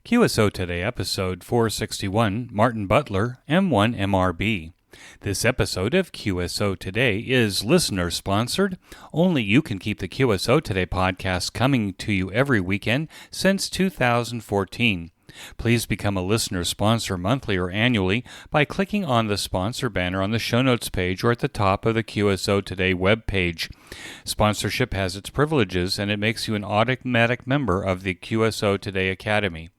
QSO Today, episode 461, Martin Butler M1MRB. This episode of QSO Today is listener-sponsored. Only you can keep the QSO Today podcast coming to you every weekend since 2014. Please become a listener sponsor monthly or annually by clicking on the sponsor banner on the show notes page or at the top of the QSO Today webpage. Sponsorship has its privileges, and it makes you an automatic member of the QSO Today Academy.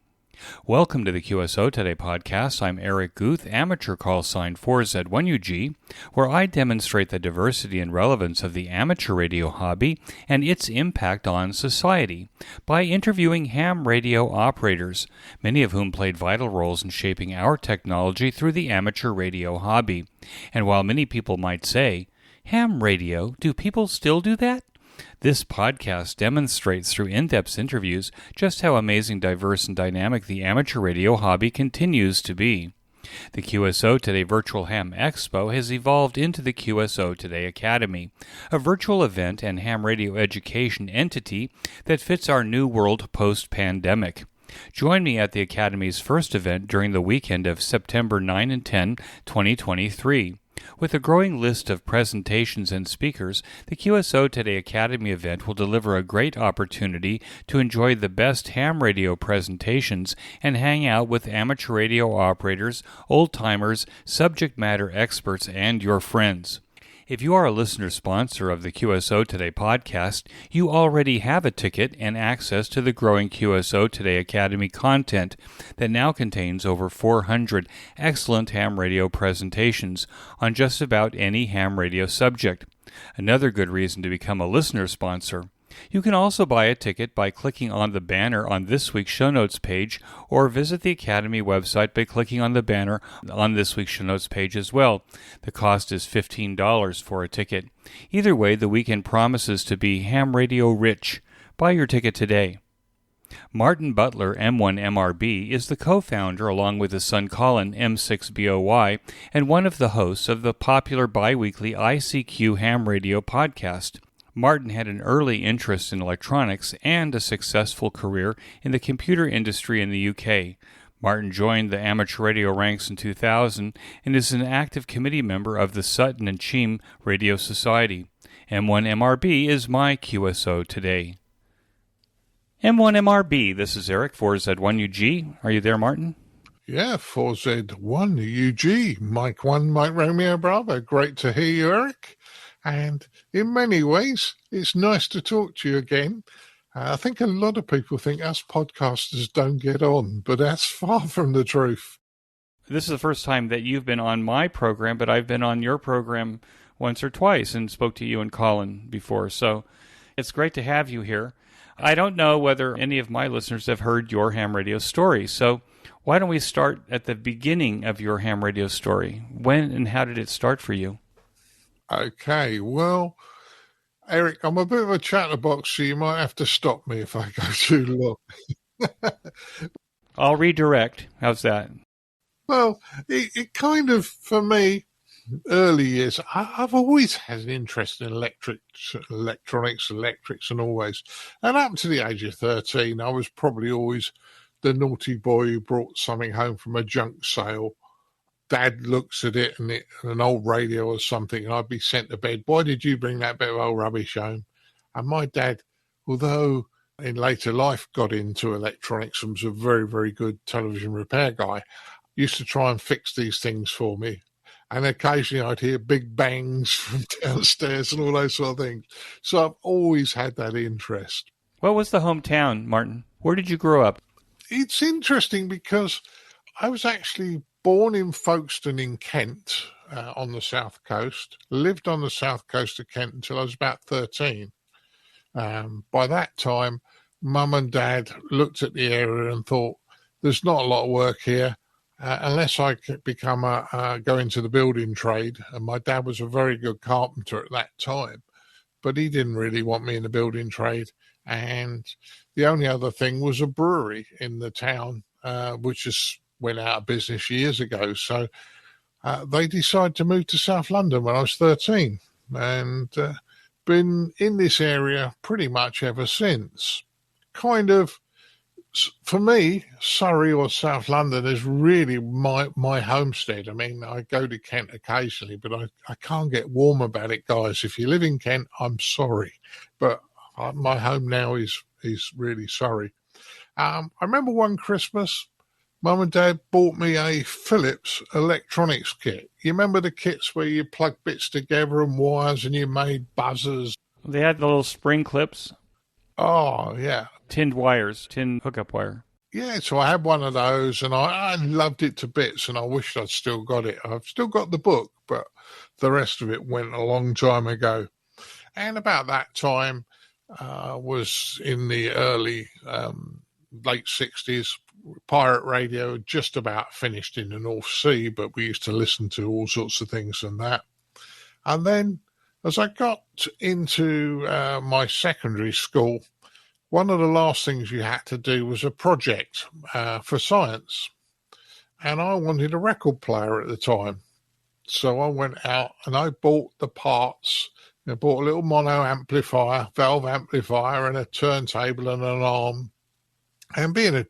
Welcome to the QSO Today podcast. I'm Eric Guth, amateur call sign 4Z1UG, where I demonstrate the diversity and relevance of the amateur radio hobby and its impact on society by interviewing ham radio operators, many of whom played vital roles in shaping our technology through the amateur radio hobby. And while many people might say, ham radio, do people still do that? This podcast demonstrates through in-depth interviews just how amazing, diverse, and dynamic the amateur radio hobby continues to be. The QSO Today Virtual Ham Expo has evolved into the QSO Today Academy, a virtual event and ham radio education entity that fits our new world post-pandemic. Join me at the Academy's first event during the weekend of September 9 and 10, 2023. With a growing list of presentations and speakers, the QSO Today Academy event will deliver a great opportunity to enjoy the best ham radio presentations and hang out with amateur radio operators, old-timers, subject matter experts, and your friends. If you are a listener sponsor of the QSO Today podcast, you already have a ticket and access to the growing QSO Today Academy content that now contains over 400 excellent ham radio presentations on just about any ham radio subject. Another good reason to become a listener sponsor. You can also buy a ticket by clicking on the banner on this week's show notes page, or visit the Academy website by clicking on the banner on this week's show notes page as well. The cost is $15 for a ticket. Either way, the weekend promises to be ham radio rich. Buy your ticket today. Martin Butler M1MRB is the co-founder, along with his son Colin M6BOY, and one of the hosts of the popular bi-weekly ICQ Ham Radio podcast. Martin had an early interest in electronics and a successful career in the computer industry in the UK. Martin joined the amateur radio ranks in 2000 and is an active committee member of the Sutton and Cheam Radio Society. M1MRB is my QSO Today. M1MRB, this is Eric, 4Z1UG. Are you there, Martin? Yeah, 4Z1UG, Mike 1, Mike Romeo Bravo. Great to hear you, Eric. And in many ways, it's nice to talk to you again. I think a lot of people think us podcasters don't get on, but that's far from the truth. This is the first time that you've been on my program, but I've been on your program once or twice and spoke to you and Colin before. So it's great to have you here. I don't know whether any of my listeners have heard your ham radio story. So why don't we start at the beginning of your ham radio story? When and how did it start for you? Okay, well, Eric, I'm a bit of a chatterbox, so you might have to stop me if I go too long. I'll redirect. How's that? Well, it kind of, for me, early years, I've always had an interest in electrics, and always. And up to the age of 13, I was probably always the naughty boy who brought something home from a junk sale. Dad looks at it and an old radio or something, and I'd be sent to bed. Why did you bring that bit of old rubbish home? And my dad, although in later life got into electronics and was a very, very good television repair guy, used to try and fix these things for me. And occasionally I'd hear big bangs from downstairs and all those sort of things. So I've always had that interest. What was the hometown, Martin? Where did you grow up? It's interesting because I was actually born in Folkestone in Kent, on the south coast, lived on the south coast of Kent until I was about 13. By that time, Mum and Dad looked at the area and thought, there's not a lot of work here, unless I could go into the building trade. And my dad was a very good carpenter at that time, but he didn't really want me in the building trade. And the only other thing was a brewery in the town, which is went out of business years ago. So they decided to move to South London when I was 13 and been in this area pretty much ever since. Kind of for me, Surrey or South London is really my homestead. I mean, I go to Kent occasionally, but I can't get warm about it, guys. If you live in Kent, I'm sorry, but my home now is really Surrey. I remember one Christmas, Mum and Dad bought me a Philips electronics kit. You remember the kits where you plug bits together and wires and you made buzzers? They had the little spring clips. Oh, yeah. Tinned wires, tin hookup wire. Yeah, so I had one of those and I loved it to bits and I wished I'd still got it. I've still got the book, but the rest of it went a long time ago. And about that time was in the early, late 60s. Pirate radio had just about finished in the North Sea, but we used to listen to all sorts of things and that. And then as I got into my secondary school, one of the last things you had to do was a project for science. And I wanted a record player at the time. So I went out and I bought the parts. I bought a little mono amplifier, valve amplifier, and a turntable and an arm. And being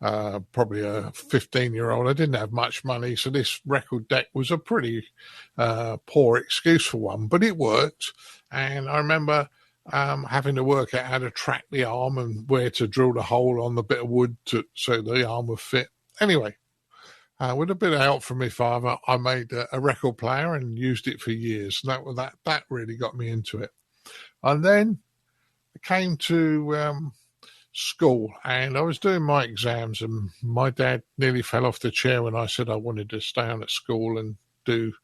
probably a 15-year-old, I didn't have much money, so this record deck was a pretty poor excuse for one, but it worked. And I remember having to work out how to track the arm and where to drill the hole on the bit of wood so the arm would fit. Anyway, with a bit of help from my father, I made a record player and used it for years. And that really got me into it. And then I came to school and I was doing my exams and my dad nearly fell off the chair when I said I wanted to stay on at school and do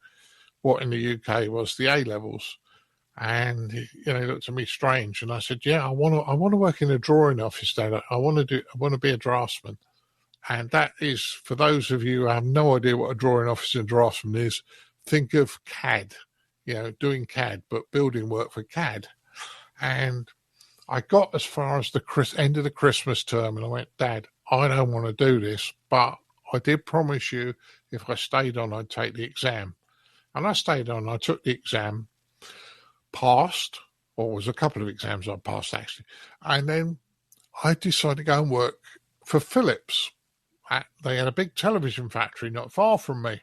what in the UK was the A-levels. And he looked at me strange and I said, yeah, I want to work in a drawing office, Dad. I want to be a draftsman. And that is, for those of you who have no idea what a drawing officer and draftsman is, think of CAD, doing CAD, but building work for CAD. And I got as far as the end of the Christmas term and I went, Dad, I don't want to do this, but I did promise you if I stayed on, I'd take the exam. And I stayed on, I took the exam, passed, or it was a couple of exams I passed actually. And then I decided to go and work for Philips. They had a big television factory not far from me.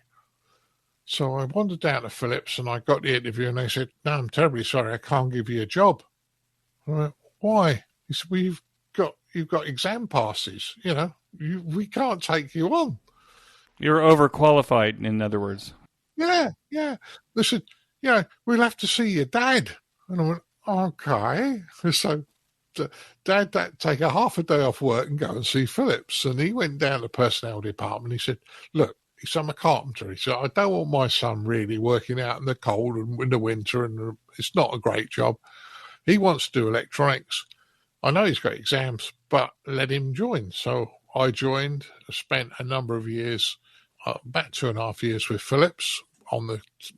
So I wandered down to Philips and I got the interview and they said, no, I'm terribly sorry, I can't give you a job. I went, why? He said, well, you've got exam passes, we can't take you on. You're overqualified, in other words. Yeah. They said, we'll have to see your dad. And I went, okay. So Dad take a half a day off work and go and see Philips. And he went down to the personnel department. He said, look, I'm a carpenter. He said, I don't want my son really working out in the cold and in the winter, and it's not a great job. He wants to do electronics. I know he's got exams, but let him join. So I joined, spent a number of years, about 2.5 years with Philips,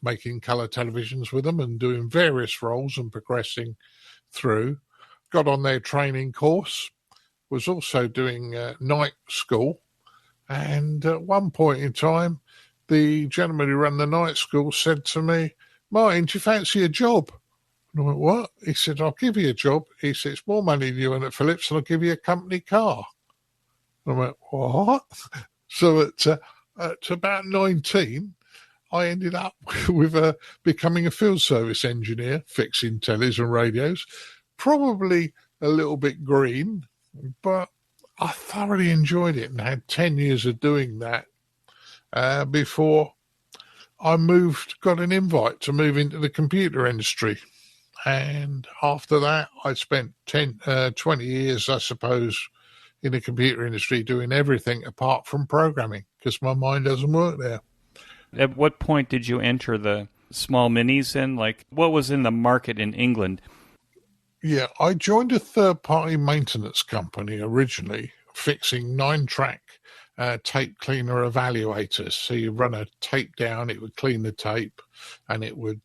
making colour televisions with them and doing various roles and progressing through. Got on their training course, was also doing night school. And at one point in time, the gentleman who ran the night school said to me, Martin, do you fancy a job? And I went, what? He said, I'll give you a job. He said, it's more money than you earn at Philips and I'll give you a company car. And I went, what? So at about 19, I ended up with becoming a field service engineer, fixing tellies and radios. Probably a little bit green, but I thoroughly enjoyed it and had 10 years of doing that before I got an invite to move into the computer industry. And after that, I spent 20 years, I suppose, in the computer industry doing everything apart from programming because my mind doesn't work there. At what point did you enter the small minis in? Like, what was in the market in England? Yeah, I joined a third-party maintenance company originally, fixing 9-track tape cleaner evaluators. So you run a tape down, it would clean the tape, and it would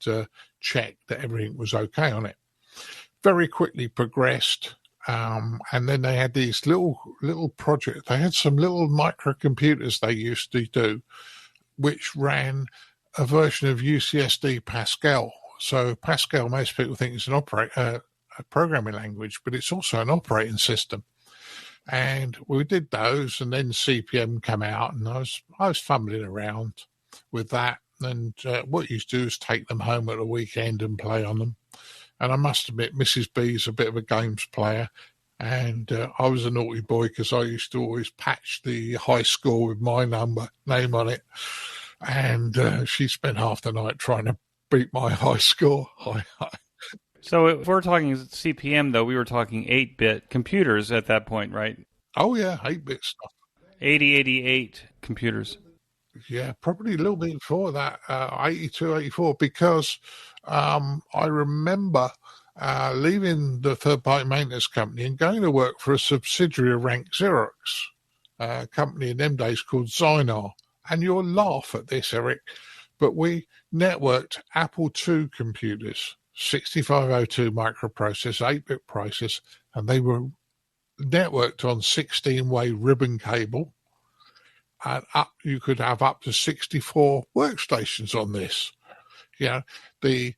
check that everything was okay on it. Very quickly progressed, and then they had these little projects. They had some little microcomputers they used to do, which ran a version of UCSD Pascal. So Pascal, most people think is a programming language, but it's also an operating system. And we did those, and then CPM came out, and I was fumbling around with that. And what you used to do is take them home at the weekend and play on them. And I must admit, Mrs. B's a bit of a games player, and I was a naughty boy because I used to always patch the high score with my name on it. And she spent half the night trying to beat my high score. So if we're talking CPM, though, we were talking 8-bit computers at that point, right? Oh, yeah, 8-bit stuff. 8088 computers. Yeah, probably a little bit before that, 82, 84, because I remember leaving the third-party maintenance company and going to work for a subsidiary of Rank Xerox, a company in them days called Zynar. And you'll laugh at this, Eric, but we networked Apple II computers, 6502 microprocessor, 8-bit process, and they were networked on 16-way ribbon cable. And you could have up to 64 workstations on this. You know, the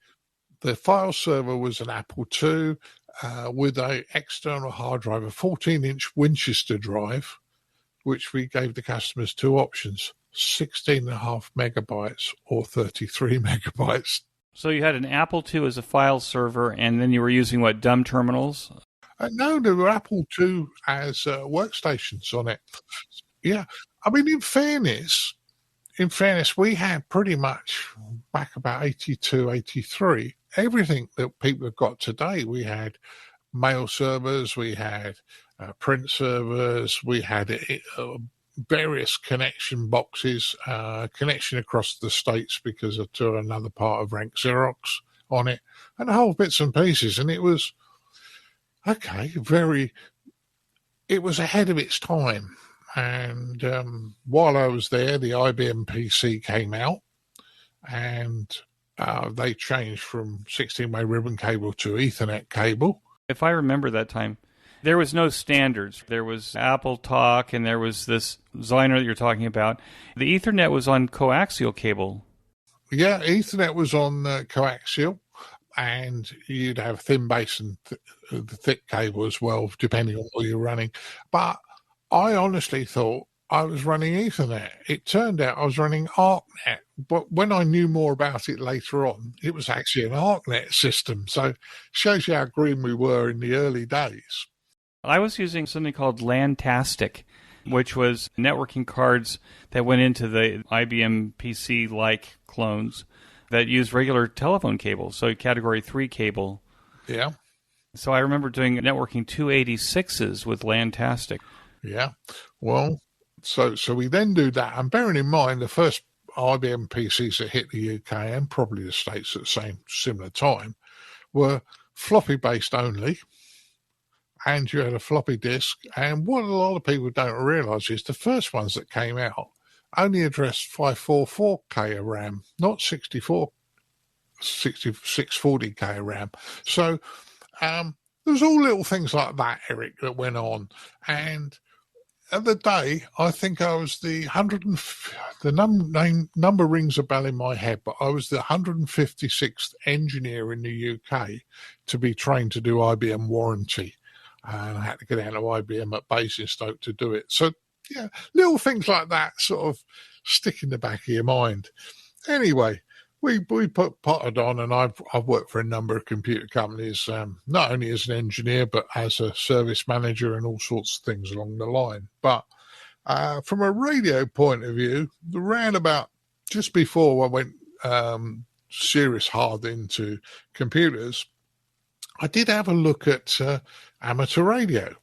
file server was an Apple II with an external hard drive, a 14-inch Winchester drive, which we gave the customers two options, 16.5 megabytes or 33 megabytes. So you had an Apple II as a file server, and then you were using, what, dumb terminals? No, there were Apple II as workstations on it. Yeah. I mean, in fairness, we had pretty much back about 82, 83, everything that people have got today. We had mail servers, we had print servers, we had various connection boxes, connection across the states because of to another part of Rank Xerox on it, and a whole bits and pieces. And it was, okay, it was ahead of its time. And while I was there, the IBM PC came out, and they changed from 16-way ribbon cable to Ethernet cable. If I remember that time, there was no standards. There was Apple Talk, and there was this Zynar that you're talking about. The Ethernet was on coaxial cable. Yeah, Ethernet was on coaxial, and you'd have thin base and thick cable as well, depending on what you're running. But I honestly thought I was running Ethernet. It turned out I was running ArcNet. But when I knew more about it later on, it was actually an ArcNet system. So it shows you how green we were in the early days. I was using something called LANtastic, which was networking cards that went into the IBM PC-like clones that used regular telephone cables, so Category 3 cable. Yeah. So I remember doing networking 286s with LANtastic. Yeah, well, so we then do that. And bearing in mind, the first IBM PCs that hit the UK and probably the States at the same similar time were floppy-based only, and you had a floppy disk. And what a lot of people don't realise is the first ones that came out only addressed 544K of RAM, not 640K of RAM. So there was all little things like that, Eric, that went on. And at the day, I think I was the number rings a bell in my head, but I was the 156th engineer in the UK to be trained to do IBM warranty. And I had to get out of IBM at Basingstoke to do it. So, yeah, little things like that sort of stick in the back of your mind. Anyway, we potted on, and I've worked for a number of computer companies, not only as an engineer, but as a service manager and all sorts of things along the line. But from a radio point of view, around about just before I went serious hard into computers, I did have a look at amateur radio.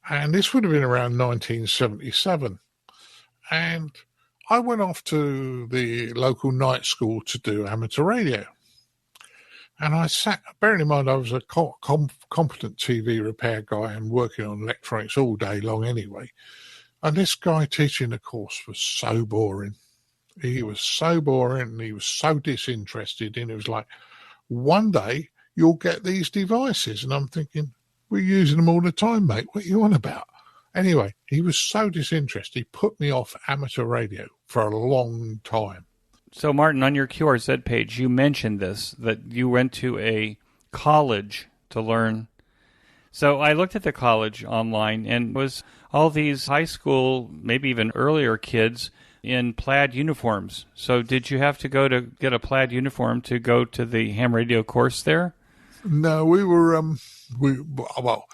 And this would have been around 1977. And I went off to the local night school to do amateur radio. And I sat, bearing in mind I was a competent TV repair guy and working on electronics all day long anyway. And this guy teaching the course was so boring. He was so boring and he was so disinterested. And it was like, one day you'll get these devices. And I'm thinking, we're using them all the time, mate. What are you on about? Anyway, he was so disinterested, he put me off amateur radio for a long time. So, Martin, on your QRZ page, you mentioned this, that you went to a college to learn. So I looked at the college online and was all these high school, maybe even earlier kids in plaid uniforms. So did you have to go to get a plaid uniform to go to the ham radio course there? No, we were well,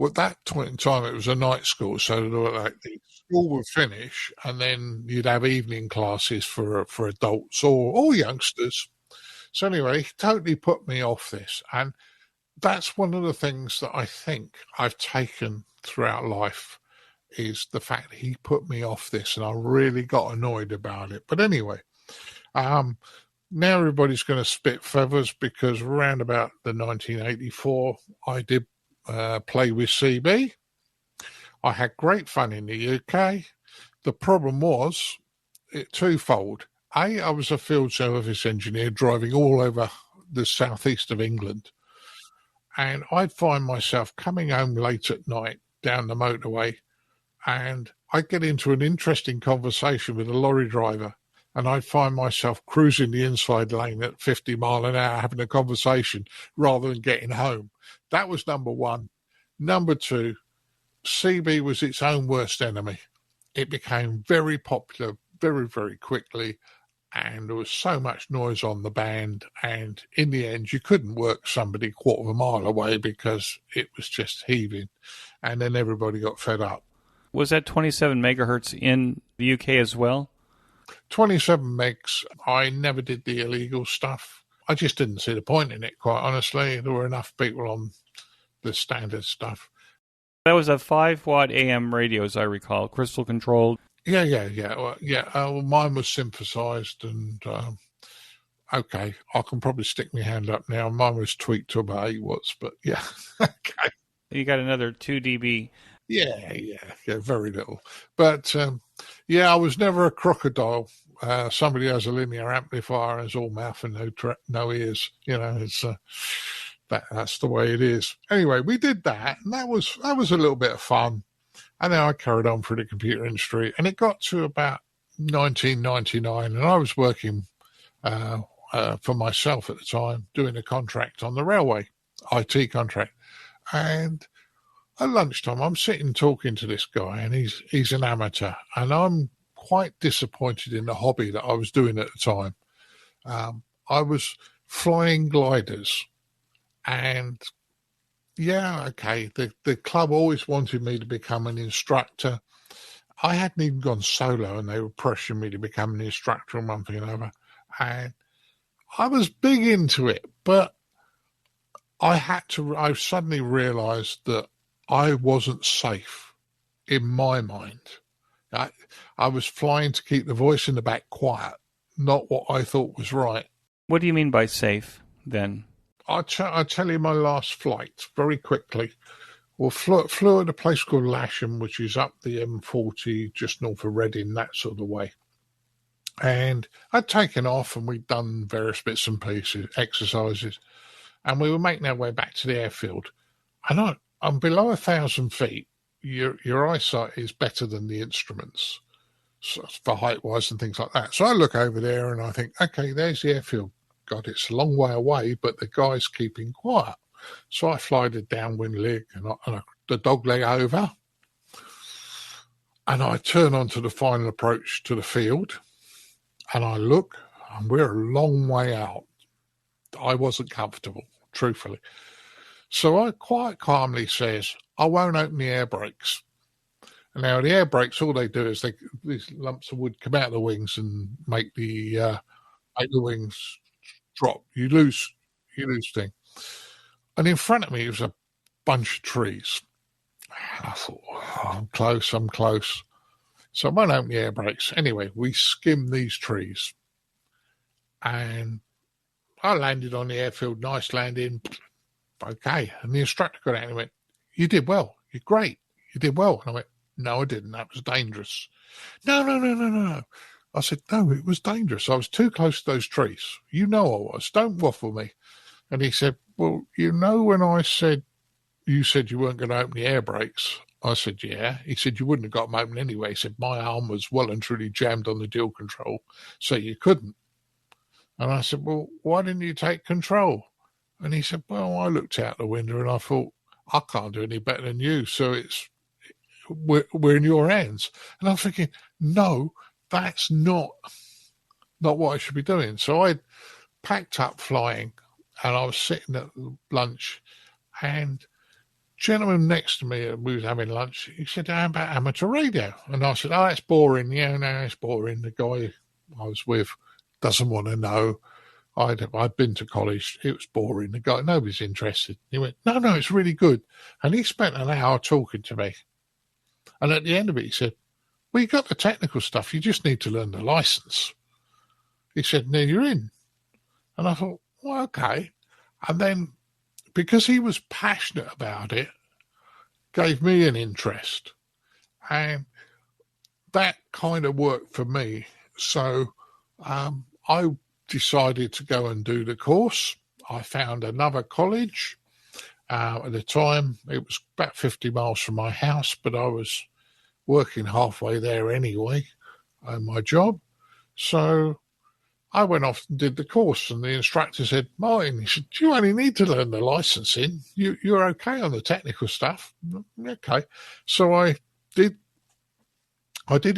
at that point in time it was a night school, so like the school would finish, and then you'd have evening classes for adults or youngsters. So anyway, he totally put me off this, and that's one of the things that I think I've taken throughout life is the fact that he put me off this, and I really got annoyed about it. But anyway, now everybody's going to spit feathers because around about the 1984, I did play with CB. I had great fun in the UK. The problem was twofold. I was a field service engineer driving all over the southeast of England, and I'd find myself coming home late at night down the motorway, and I'd get into an interesting conversation with a lorry driver, and I'd find myself cruising the inside lane at 50 mile an hour having a conversation rather than getting home. That was number one. Number two, CB was its own worst enemy. It became very popular very, very quickly, and there was so much noise on the band, and in the end you couldn't work somebody a quarter of a mile away because it was just heaving, and then everybody got fed up. Was that 27 megahertz in the UK as well? 27 megs. I never did the illegal stuff. I just didn't see the point in it, quite honestly. There were enough people on the standard stuff. That was a 5-watt AM radio, as I recall, crystal controlled. Yeah. Well, mine was synthesized, and okay, I can probably stick my hand up now. Mine was tweaked to about 8 watts, but yeah, okay. You got another 2 dB. Yeah, very little. But I was never a crocodile. Somebody has a linear amplifier, has all mouth and no ears. It's that's the way it is. Anyway, we did that, and that was a little bit of fun. And then I carried on through the computer industry, and it got to about 1999, and I was working for myself at the time, doing a contract on the railway, IT contract. And at lunchtime, I'm sitting talking to this guy, and he's an amateur, and I'm quite disappointed in the hobby that I was doing at the time. I was flying gliders, and the club always wanted me to become an instructor. I hadn't even gone solo, and they were pressuring me to become an instructor and one thing and another. And I was big into it, but I suddenly realized that I wasn't safe in my mind. I was flying to keep the voice in the back quiet, not what I thought was right. What do you mean by safe, then? I'll tell you my last flight very quickly. Well, flew at a place called Lasham, which is up the M40, just north of Reading, that sort of way. And I'd taken off, and we'd done various bits and pieces, exercises, and we were making our way back to the airfield. And I'm below 1,000 feet. Your eyesight is better than the instruments for height-wise and things like that. So I look over there, and I think, okay, there's the airfield. God, it's a long way away, but the guy's keeping quiet. So I fly the downwind leg and the dog leg over, and I turn onto the final approach to the field, and I look, and we're a long way out. I wasn't comfortable, truthfully. So I quite calmly says, I won't open the air brakes. And now the air brakes, all they do is these lumps of wood come out of the wings and make the wings drop. You lose thing. And in front of me was a bunch of trees. And I thought, I'm close. So I won't open the air brakes. Anyway, we skimmed these trees. And I landed on the airfield, nice landing. Okay. And the instructor got out and went, you did well. You're great. You did well. And I went, no, I didn't. That was dangerous. No. I said, no, it was dangerous. I was too close to those trees. You know I was. Don't waffle me. And he said, well, when I said, you said you weren't going to open the air brakes. I said, yeah. He said, you wouldn't have got them open anyway. He said, my arm was well and truly jammed on the dual control, so you couldn't. And I said, well, why didn't you take control? And he said, well, I looked out the window and I thought, I can't do any better than you, so we're in your hands. And I'm thinking, no, that's not what I should be doing. So I packed up flying, and I was sitting at lunch, and gentleman next to me, we was having lunch, he said, how about amateur radio? And I said, oh, that's boring. Yeah, no, it's boring. The guy I was with doesn't want to know. I'd been to college. It was boring. The guy, nobody's interested. He went, no, it's really good. And he spent an hour talking to me. And at the end of it, he said, well, you got the technical stuff. You just need to learn the license. He said, now you're in. And I thought, well, okay. And then, because he was passionate about it, gave me an interest. And that kind of worked for me. So I decided to go and do the course. I found another college. At the time, it was about 50 miles from my house, but I was working halfway there anyway on my job. So I went off and did the course, and the instructor said, Martin, he said, you only need to learn the licensing. You're okay on the technical stuff. Okay. So I did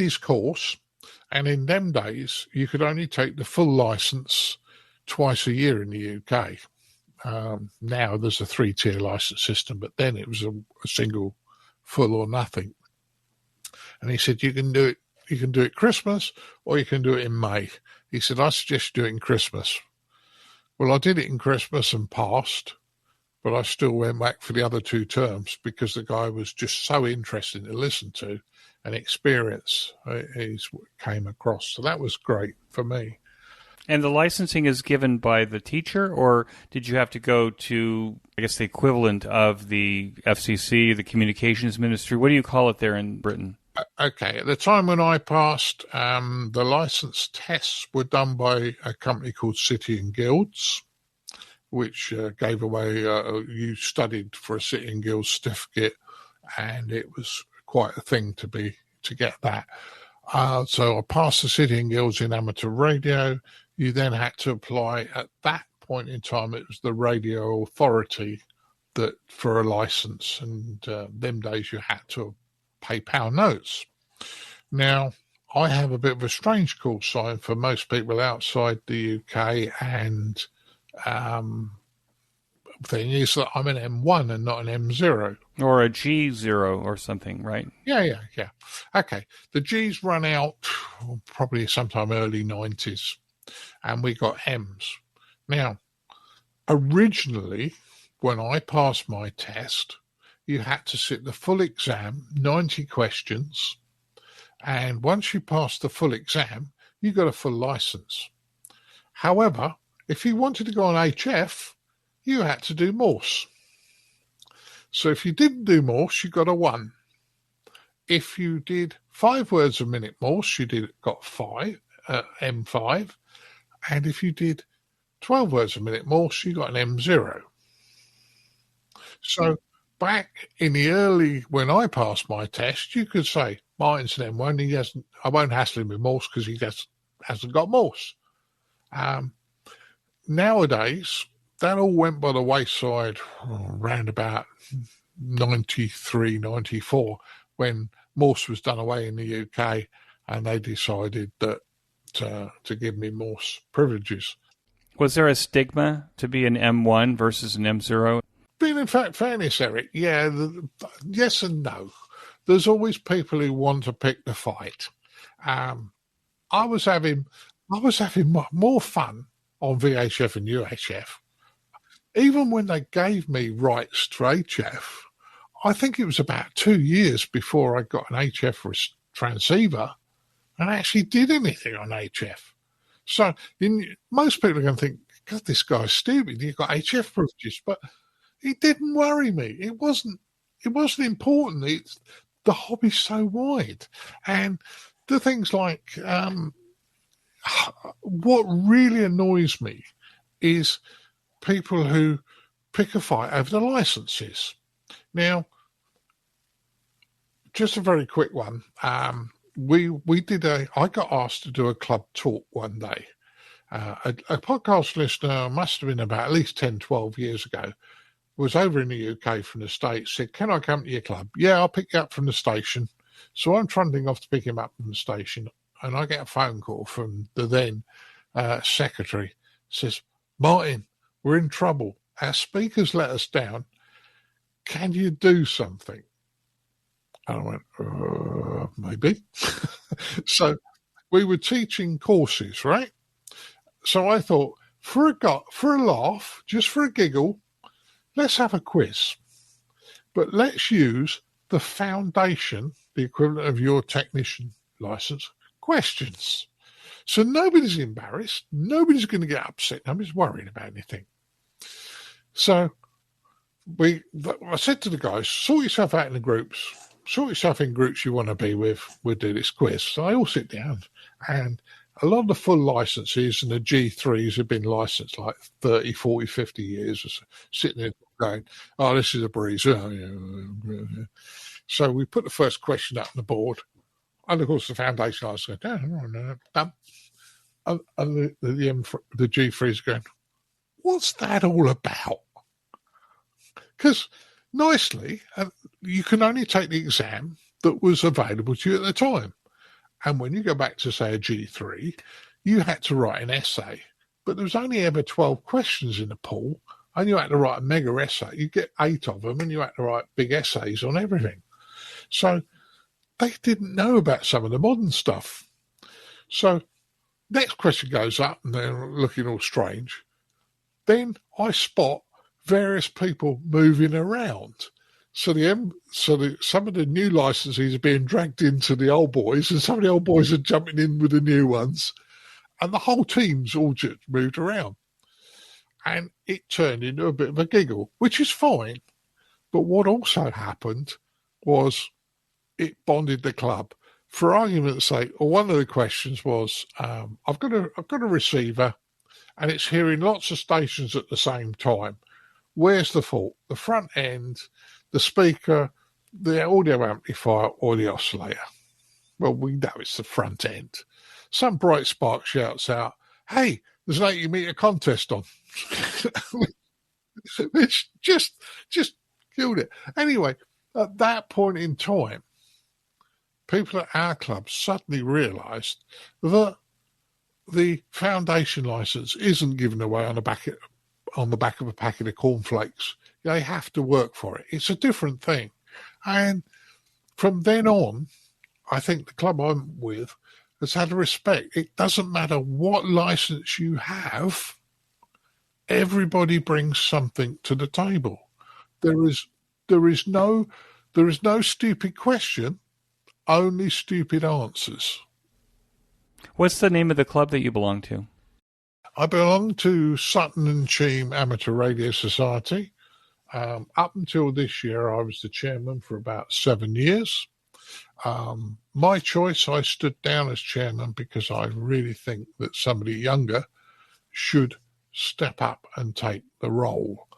his course, and in them days, you could only take the full license twice a year in the UK. Now there's a 3-tier license system, but then it was a single full or nothing. And he said, you can do it Christmas, or you can do it in May. He said, I suggest you do it in Christmas. Well, I did it in Christmas and passed, but I still went back for the other 2 terms because the guy was just so interesting to listen to and experience he came across. So that was great for me. And the licensing is given by the teacher, or did you have to go to, I guess, the equivalent of the FCC, the Communications Ministry? What do you call it there in Britain? Okay, at the time when I passed, the license tests were done by a company called City and Guilds, which gave away, you studied for a City and Guilds certificate, and it was quite a thing to get that. So I passed the City and Guilds in amateur radio. You then had to apply at that point in time. It was the radio authority that for a license, and them days you had to pay pound notes. Now, I have a bit of a strange call sign for most people outside the UK, and thing is that I'm an M1 and not an M0. Or a G0 or something, right? Yeah. Okay. The G's run out probably sometime early 90s, and we got M's. Now, originally, when I passed my test, you had to sit the full exam, 90 questions, and once you passed the full exam, you got a full license. However, if you wanted to go on HF, you had to do Morse. So if you didn't do Morse, you got a 1. If you did 5 words a minute Morse, you got 5, M5. And if you did 12 words a minute Morse, you got an M0. So back in the early, when I passed my test, you could say, Martin's an M1, I won't hassle him with Morse because he hasn't got Morse. Nowadays, that all went by the wayside around about 93, 94, when Morse was done away in the UK, and they decided that to give me Morse privileges. Was there a stigma to be an M1 versus an M0? Being in fact fairness, Eric, yeah, yes and no. There's always people who want to pick the fight. I was having more fun on VHF and UHF. Even when they gave me rights to HF, I think it was about 2 years before I got an HF transceiver and actually did anything on HF. So most people are going to think, God, this guy's stupid. You've got HF privileges, but it didn't worry me. It wasn't important. The hobby's so wide. And the things like what really annoys me is people who pick a fight over the licenses. Now, just a very quick one. I got asked to do a club talk one day. A podcast listener must have been about at least 10, 12 years ago, was over in the UK from the States, said, "Can I come to your club?" "Yeah, I'll pick you up from the station." So I'm trundling off to pick him up from the station, and I get a phone call from the then secretary. Says, "Martin, we're in trouble. Our speakers let us down. Can you do something?" And I went, maybe. So we were teaching courses, right? So I thought, for a laugh, just for a giggle, let's have a quiz. But let's use the foundation, the equivalent of your technician license, questions. So nobody's embarrassed. Nobody's going to get upset. Nobody's worrying about anything. So I said to the guys, sort yourself out in the groups. Sort yourself in groups you want to be with. We'll do this quiz. So they all sit down, and a lot of the full licenses and the G3s have been licensed like 30, 40, 50 years, sitting there going, "Oh, this is a breeze." Oh, yeah. So we put the first question up on the board, and of course the foundation license going, done. And the G3s are going, "What's that all about?" Because nicely, you can only take the exam that was available to you at the time. And when you go back to, say, a G3, you had to write an essay. But there was only ever 12 questions in the pool, and you had to write a mega essay. You get 8 of them, and you had to write big essays on everything. So they didn't know about some of the modern stuff. So next question goes up, and they're looking all strange. Then I spot various people moving around. So some of the new licensees are being dragged into the old boys, and some of the old boys are jumping in with the new ones, and the whole team's all just moved around. And it turned into a bit of a giggle, which is fine. But what also happened was it bonded the club. For argument's sake, one of the questions was, I've got a receiver, and it's hearing lots of stations at the same time. Where's the fault? The front end, the speaker, the audio amplifier, or the oscillator? Well, we know it's the front end. Some bright spark shouts out, "Hey, there's an 80-meter contest on." It's just killed it. Anyway, at that point in time, people at our club suddenly realised that the foundation license isn't given away on the back of a packet of cornflakes. They have to work for it. It's a different thing. And from then on, I think the club I'm with has had a respect. It doesn't matter what license you have, everybody brings something to the table. There is no stupid question, only stupid answers. What's the name of the club that you belong to? I belong to Sutton and Cheam Amateur Radio Society. Up until this year, I was the chairman for about 7 years. My choice, I stood down as chairman because I really think that somebody younger should step up and take the role.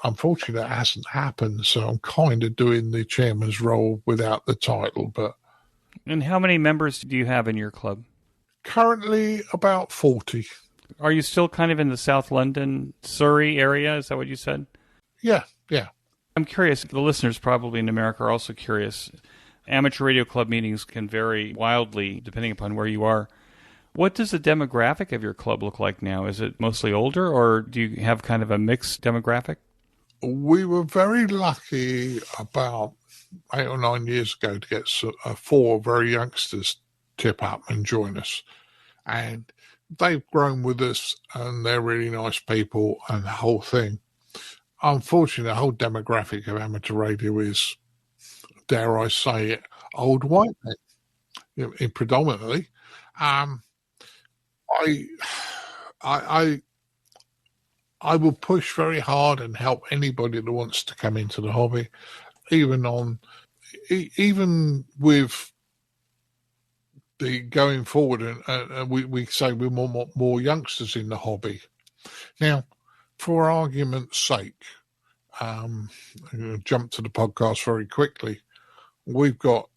Unfortunately, that hasn't happened, so I'm kind of doing the chairman's role without the title. But And how many members do you have in your club? Currently about 40. Are you still kind of in the South London, Surrey area? Is that what you said? Yeah. I'm curious. The listeners probably in America are also curious. Amateur radio club meetings can vary wildly depending upon where you are. What does the demographic of your club look like now? Is it mostly older, or do you have kind of a mixed demographic? We were very lucky about 8 or 9 years ago to get 4 very youngsters tip up and join us. And they've grown with us, and they're really nice people and the whole thing. Unfortunately, the whole demographic of amateur radio is, dare I say it, old white men, predominantly. I will push very hard and help anybody that wants to come into the hobby, even with the going forward, and we say we're more youngsters in the hobby. Now, for argument's sake, I'm going to jump to the podcast very quickly. We've got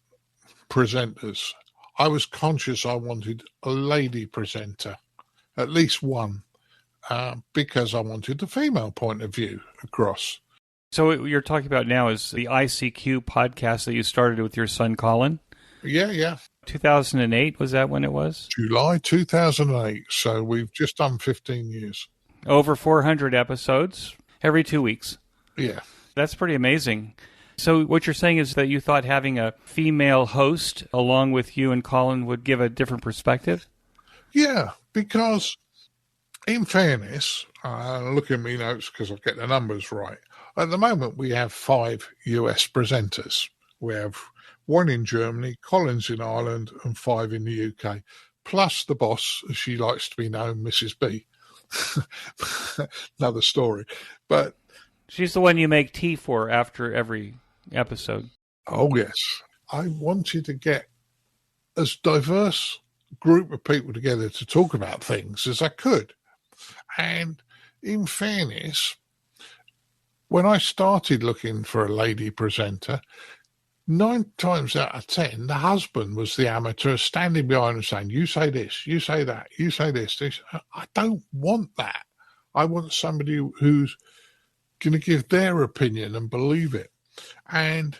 presenters. I was conscious I wanted a lady presenter, at least one. because I wanted the female point of view across. So what you're talking about now is the ICQ podcast that you started with your son, Colin? Yeah. 2008, was that when it was? July 2008. So we've just done 15 years. Over 400 episodes every 2 weeks. Yeah. That's pretty amazing. So what you're saying is that you thought having a female host along with you and Colin would give a different perspective? Yeah, because in fairness, look at me notes because I get the numbers right. At the moment, we have 5 US presenters. We have 1 in Germany, Colin's in Ireland, and 5 in the UK, plus the boss, as she likes to be known, Mrs. B. Another story. But she's the one you make tea for after every episode. Oh, yes. I wanted to get as diverse group of people together to talk about things as I could. And in fairness, when I started looking for a lady presenter, 9 times out of 10, the husband was the amateur standing behind and saying, you say this, you say that, you say this. I don't want that. I want somebody who's going to give their opinion and believe it. And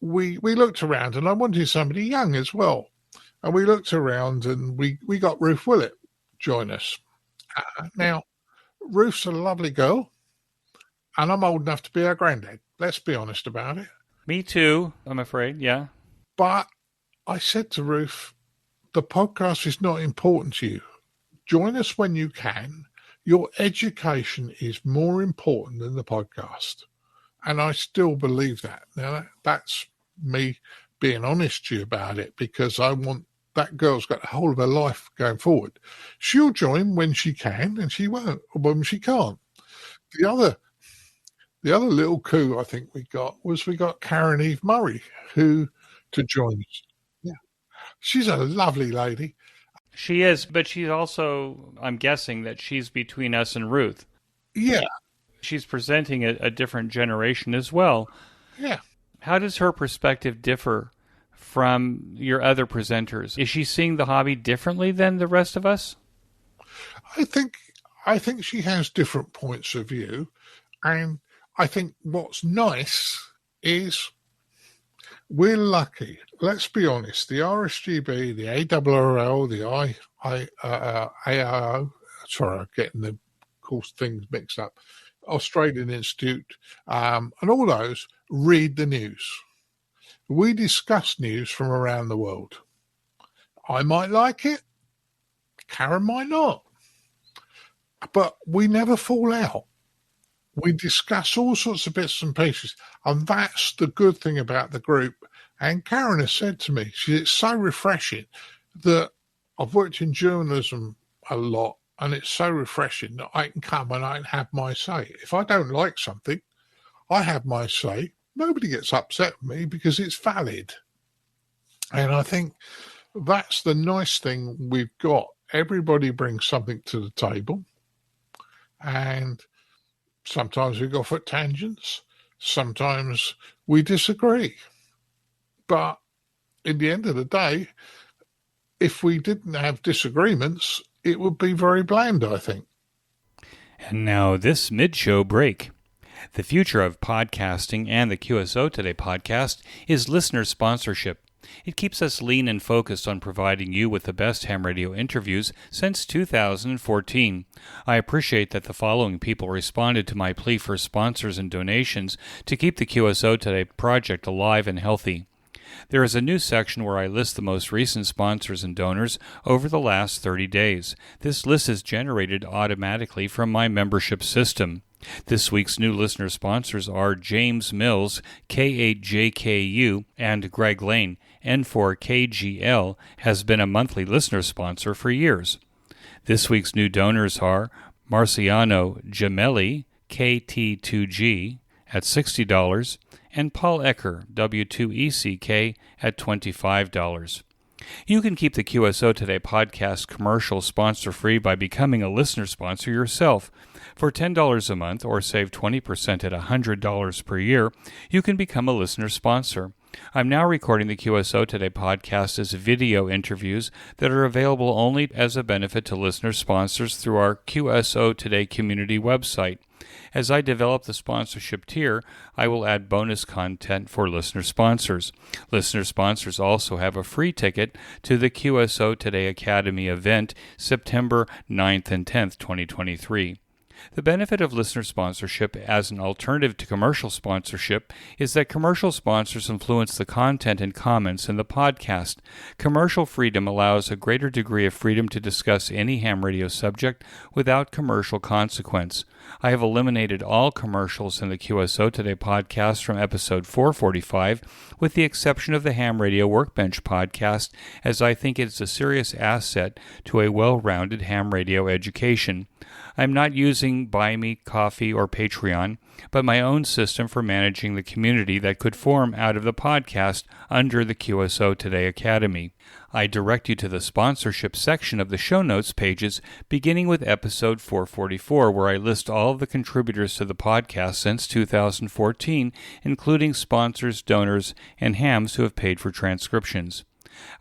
we looked around, and I wanted somebody young as well. And we looked around, and we got Ruth Willett join us. Now, Ruth's a lovely girl, and I'm old enough to be her granddad. Let's be honest about it. Me too, I'm afraid, yeah. But I said to Ruth, the podcast is not important to you. Join us when you can. Your education is more important than the podcast. And I still believe that. Now, that's me being honest to you about it, because I want that girl's got the whole of her life going forward. She'll join when she can, and she won't when she can't. The other little coup I think we got Karen Eve Murray to join us. Yeah, she's a lovely lady. She is, but she's also, I'm guessing that she's between us and Ruth. Yeah. She's presenting a different generation as well. Yeah. How does her perspective differ from your other presenters? Is she seeing the hobby differently than the rest of us? I think she has different points of view, and I think what's nice is we're lucky. Let's be honest. The RSGB, the ARRL, the AIO, sorry, I'm getting the course things mixed up, Australian Institute, and all those read the news. We discuss news from around the world. I might like it. Karen might not. But we never fall out. We discuss all sorts of bits and pieces. And that's the good thing about the group. And Karen has said to me, it's so refreshing that I've worked in journalism a lot, and it's so refreshing that I can come and I can have my say. If I don't like something, I have my say. Nobody gets upset with me because it's valid. And I think that's the nice thing we've got. Everybody brings something to the table. And sometimes we go off at tangents. Sometimes we disagree. But in the end of the day, if we didn't have disagreements, it would be very bland, I think. And now this mid-show break. The future of podcasting and the QSO Today podcast is listener sponsorship. It keeps us lean and focused on providing you with the best ham radio interviews since 2014. I appreciate that the following people responded to my plea for sponsors and donations to keep the QSO Today project alive and healthy. There is a new section where I list the most recent sponsors and donors over the last 30 days. This list is generated automatically from my membership system. This week's new listener sponsors are James Mills, K8JKU, and Greg Lane. N4KGL has been a monthly listener sponsor for years. This week's new donors are Marciano Gemelli, KT2G, at $60, and Paul Ecker, W2ECK, at $25. You can keep the QSO Today podcast commercial sponsor-free by becoming a listener sponsor yourself. For $10 a month, or save 20% at $100 per year, you can become a listener sponsor. I'm now recording the QSO Today podcast as video interviews that are available only as a benefit to listener sponsors through our QSO Today community website. As I develop the sponsorship tier, I will add bonus content for listener sponsors. Listener sponsors also have a free ticket to the QSO Today Academy event September 9th and 10th, 2023. The benefit of listener sponsorship as an alternative to commercial sponsorship is that commercial sponsors influence the content and comments in the podcast. Commercial freedom allows a greater degree of freedom to discuss any ham radio subject without commercial consequence. I have eliminated all commercials in the QSO Today podcast from episode 445, with the exception of the Ham Radio Workbench podcast, as I think it's a serious asset to a well-rounded ham radio education. I'm not using Buy Me Coffee or Patreon, but my own system for managing the community that could form out of the podcast under the QSO Today Academy. I direct you to the sponsorship section of the show notes pages, beginning with episode 444, where I list all of the contributors to the podcast since 2014, including sponsors, donors, and hams who have paid for transcriptions.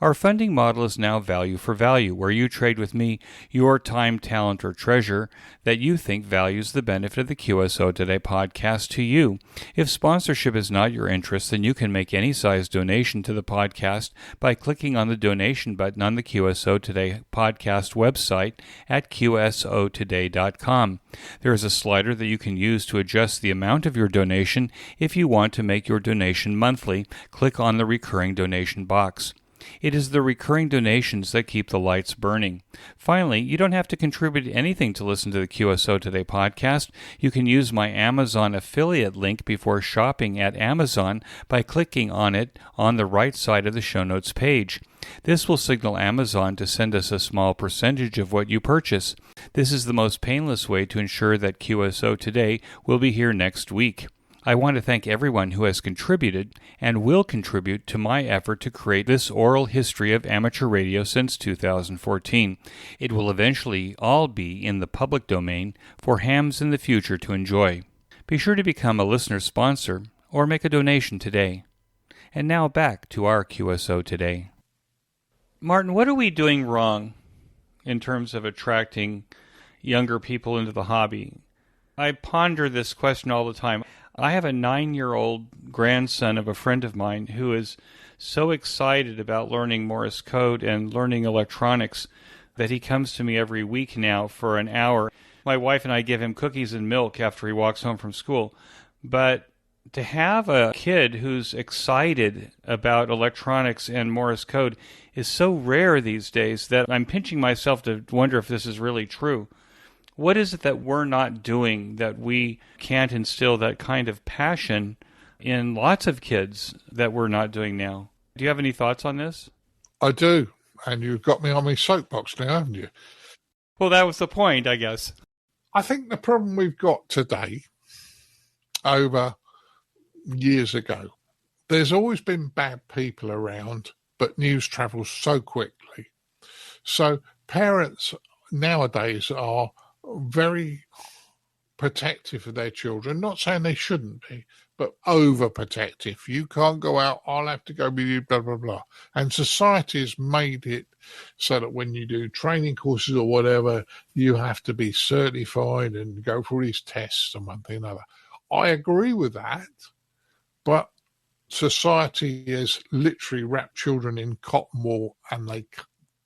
Our funding model is now value for value, where you trade with me your time, talent, or treasure that you think values the benefit of the QSO Today podcast to you. If sponsorship is not your interest, then you can make any size donation to the podcast by clicking on the donation button on the QSO Today podcast website at qsotoday.com. There is a slider that you can use to adjust the amount of your donation. If you want to make your donation monthly, click on the recurring donation box. It is the recurring donations that keep the lights burning. Finally, you don't have to contribute anything to listen to the QSO Today podcast. You can use my Amazon affiliate link before shopping at Amazon by clicking on it on the right side of the show notes page. This will signal Amazon to send us a small percentage of what you purchase. This is the most painless way to ensure that QSO Today will be here next week. I want to thank everyone who has contributed and will contribute to my effort to create this oral history of amateur radio since 2014. It will eventually all be in the public domain for hams in the future to enjoy. Be sure to become a listener sponsor or make a donation today. And now back to our QSO Today. Martin, what are we doing wrong in terms of attracting younger people into the hobby? I ponder this question all the time. I have a 9-year-old grandson of a friend of mine who is so excited about learning Morse code and learning electronics that he comes to me every week now for an hour. My wife and I give him cookies and milk after he walks home from school. But to have a kid who's excited about electronics and Morse code is so rare these days that I'm pinching myself to wonder if this is really true. What is it that we're not doing that we can't instill that kind of passion in lots of kids that we're not doing now? Do you have any thoughts on this? I do, and you've got me on my soapbox now, haven't you? Well, that was the point, I guess. I think the problem we've got today, over years ago, there's always been bad people around, but news travels so quickly. So parents nowadays are very protective of their children. Not saying they shouldn't be, but overprotective. You can't go out, I'll have to go with you, blah, blah, blah. And society has made it so that when you do training courses or whatever, you have to be certified and go for these tests and one thing and another. I agree with that, but society has literally wrapped children in cotton wool and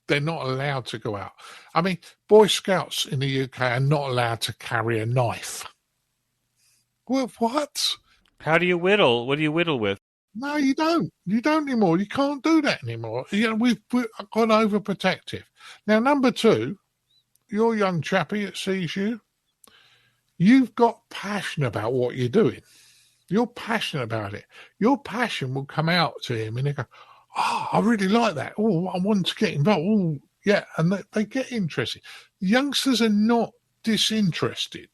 they're not allowed to go out. I mean, Boy Scouts in the UK are not allowed to carry a knife. Well, what? How do you whittle? What do you whittle with? No, you don't. You don't anymore. You can't do that anymore. You know, we've gone overprotective. Now, number two, your young chappie that sees you, you've got passion about what you're doing. You're passionate about it. Your passion will come out to him and he go, oh, I really like that. Oh, I want to get involved. Oh, yeah. And they get interested. Youngsters are not disinterested.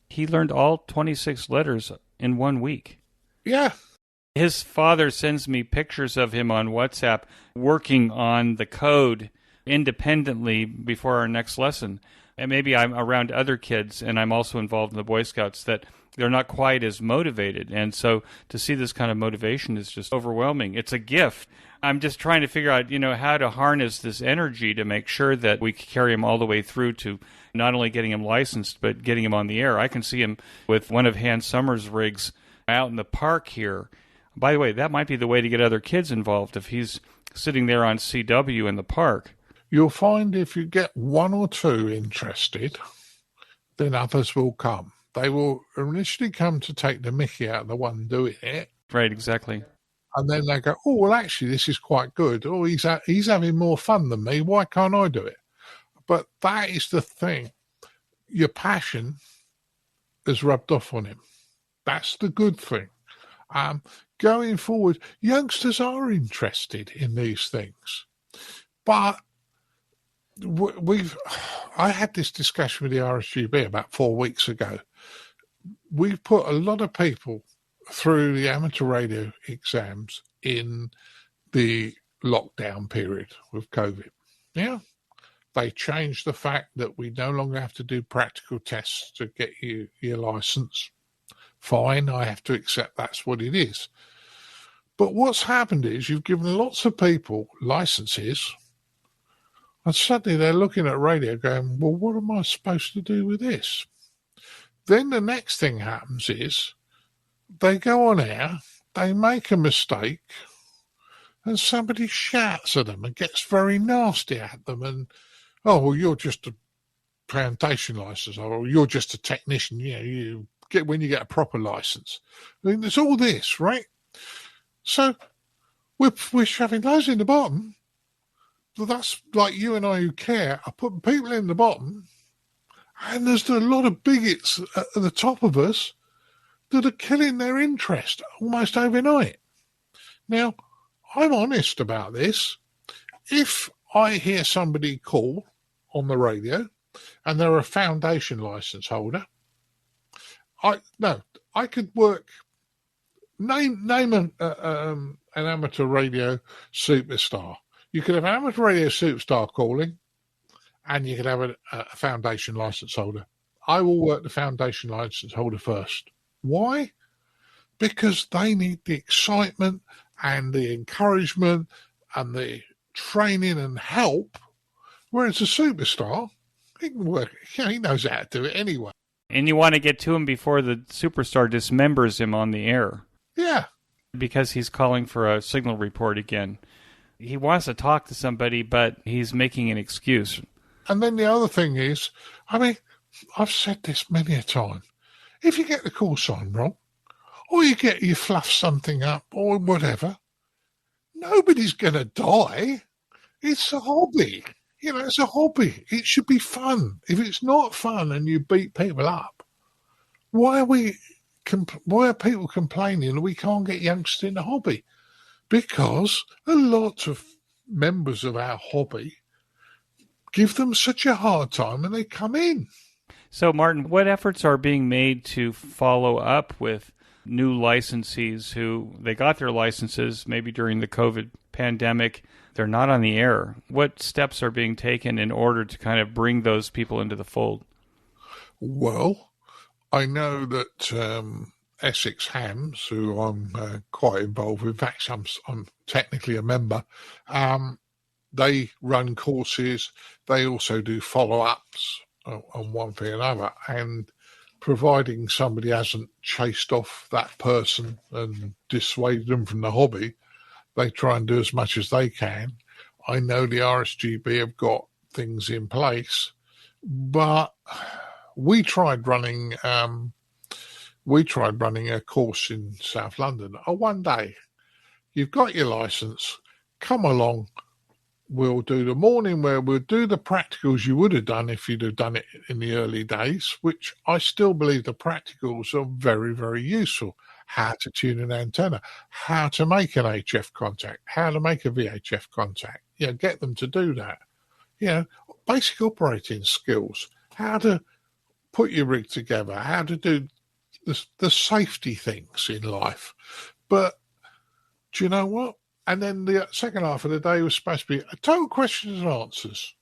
He learned all 26 letters in 1 week. Yeah. His father sends me pictures of him on WhatsApp working on the code independently before our next lesson. And maybe I'm around other kids, and I'm also involved in the Boy Scouts, that they're not quite as motivated. And so to see this kind of motivation is just overwhelming. It's a gift. I'm just trying to figure out, how to harness this energy to make sure that we carry him all the way through to not only getting him licensed, but getting him on the air. I can see him with one of Hans Sommer's rigs out in the park here. By the way, that might be the way to get other kids involved if he's sitting there on CW in the park. You'll find if you get one or two interested, then others will come. They will initially come to take the mickey out of the one doing it. Right, exactly. And then they go, oh, well, actually, this is quite good. Oh, he's having more fun than me. Why can't I do it? But that is the thing. Your passion has rubbed off on him. That's the good thing. Going forward, youngsters are interested in these things. But I had this discussion with the RSGB about 4 weeks ago. We've put a lot of people through the amateur radio exams in the lockdown period with COVID. Yeah. They changed the fact that we no longer have to do practical tests to get you your license. Fine, I have to accept that's what it is. But what's happened is you've given lots of people licenses, and suddenly they're looking at radio going, well, what am I supposed to do with this? Then the next thing happens is they go on air, they make a mistake, and somebody shouts at them and gets very nasty at them. And, oh, well, you're just a foundation license, or you're just a technician. You get when you get a proper license. I mean, there's all this, right? So we're shoving those in the bottom. So that's like you and I who care are putting people in the bottom, and there's a lot of bigots at the top of us that are killing their interest almost overnight. Now, I'm honest about this. If I hear somebody call on the radio and they're a foundation license holder, I could work. Name an amateur radio superstar. You could have an amateur radio superstar calling, and you could have a foundation license holder. I will work the foundation license holder first. Why? Because they need the excitement and the encouragement and the training and help, whereas a superstar, he can work. He knows how to do it anyway. And you want to get to him before the superstar dismembers him on the air. Yeah. Because he's calling for a signal report again. He wants to talk to somebody, but he's making an excuse. And then the other thing is, I mean, I've said this many a time. If you get the call sign wrong, or you fluff something up, or whatever, nobody's going to die. It's a hobby. It's a hobby. It should be fun. If it's not fun and you beat people up, why are people complaining that we can't get youngsters in the hobby? Because a lot of members of our hobby give them such a hard time and they come in. So, Martin, what efforts are being made to follow up with new licensees who they got their licenses maybe during the COVID pandemic? They're not on the air. What steps are being taken in order to kind of bring those people into the fold? Well, I know that Essex Hams, who I'm quite involved with, in fact, I'm technically a member, they run courses. They also do follow-ups on one thing or another. And providing somebody hasn't chased off that person and dissuaded them from the hobby, they try and do as much as they can. I know the RSGB have got things in place, but we tried running a course in South London. One day, you've got your license, come along. We'll do the morning where we'll do the practicals you would have done if you'd have done it in the early days, which I still believe the practicals are very, very useful. How to tune an antenna, how to make an HF contact, how to make a VHF contact. Get them to do that. Basic operating skills, how to put your rig together, how to do the safety things in life. But do you know what? And then the second half of the day was supposed to be a total questions and answers.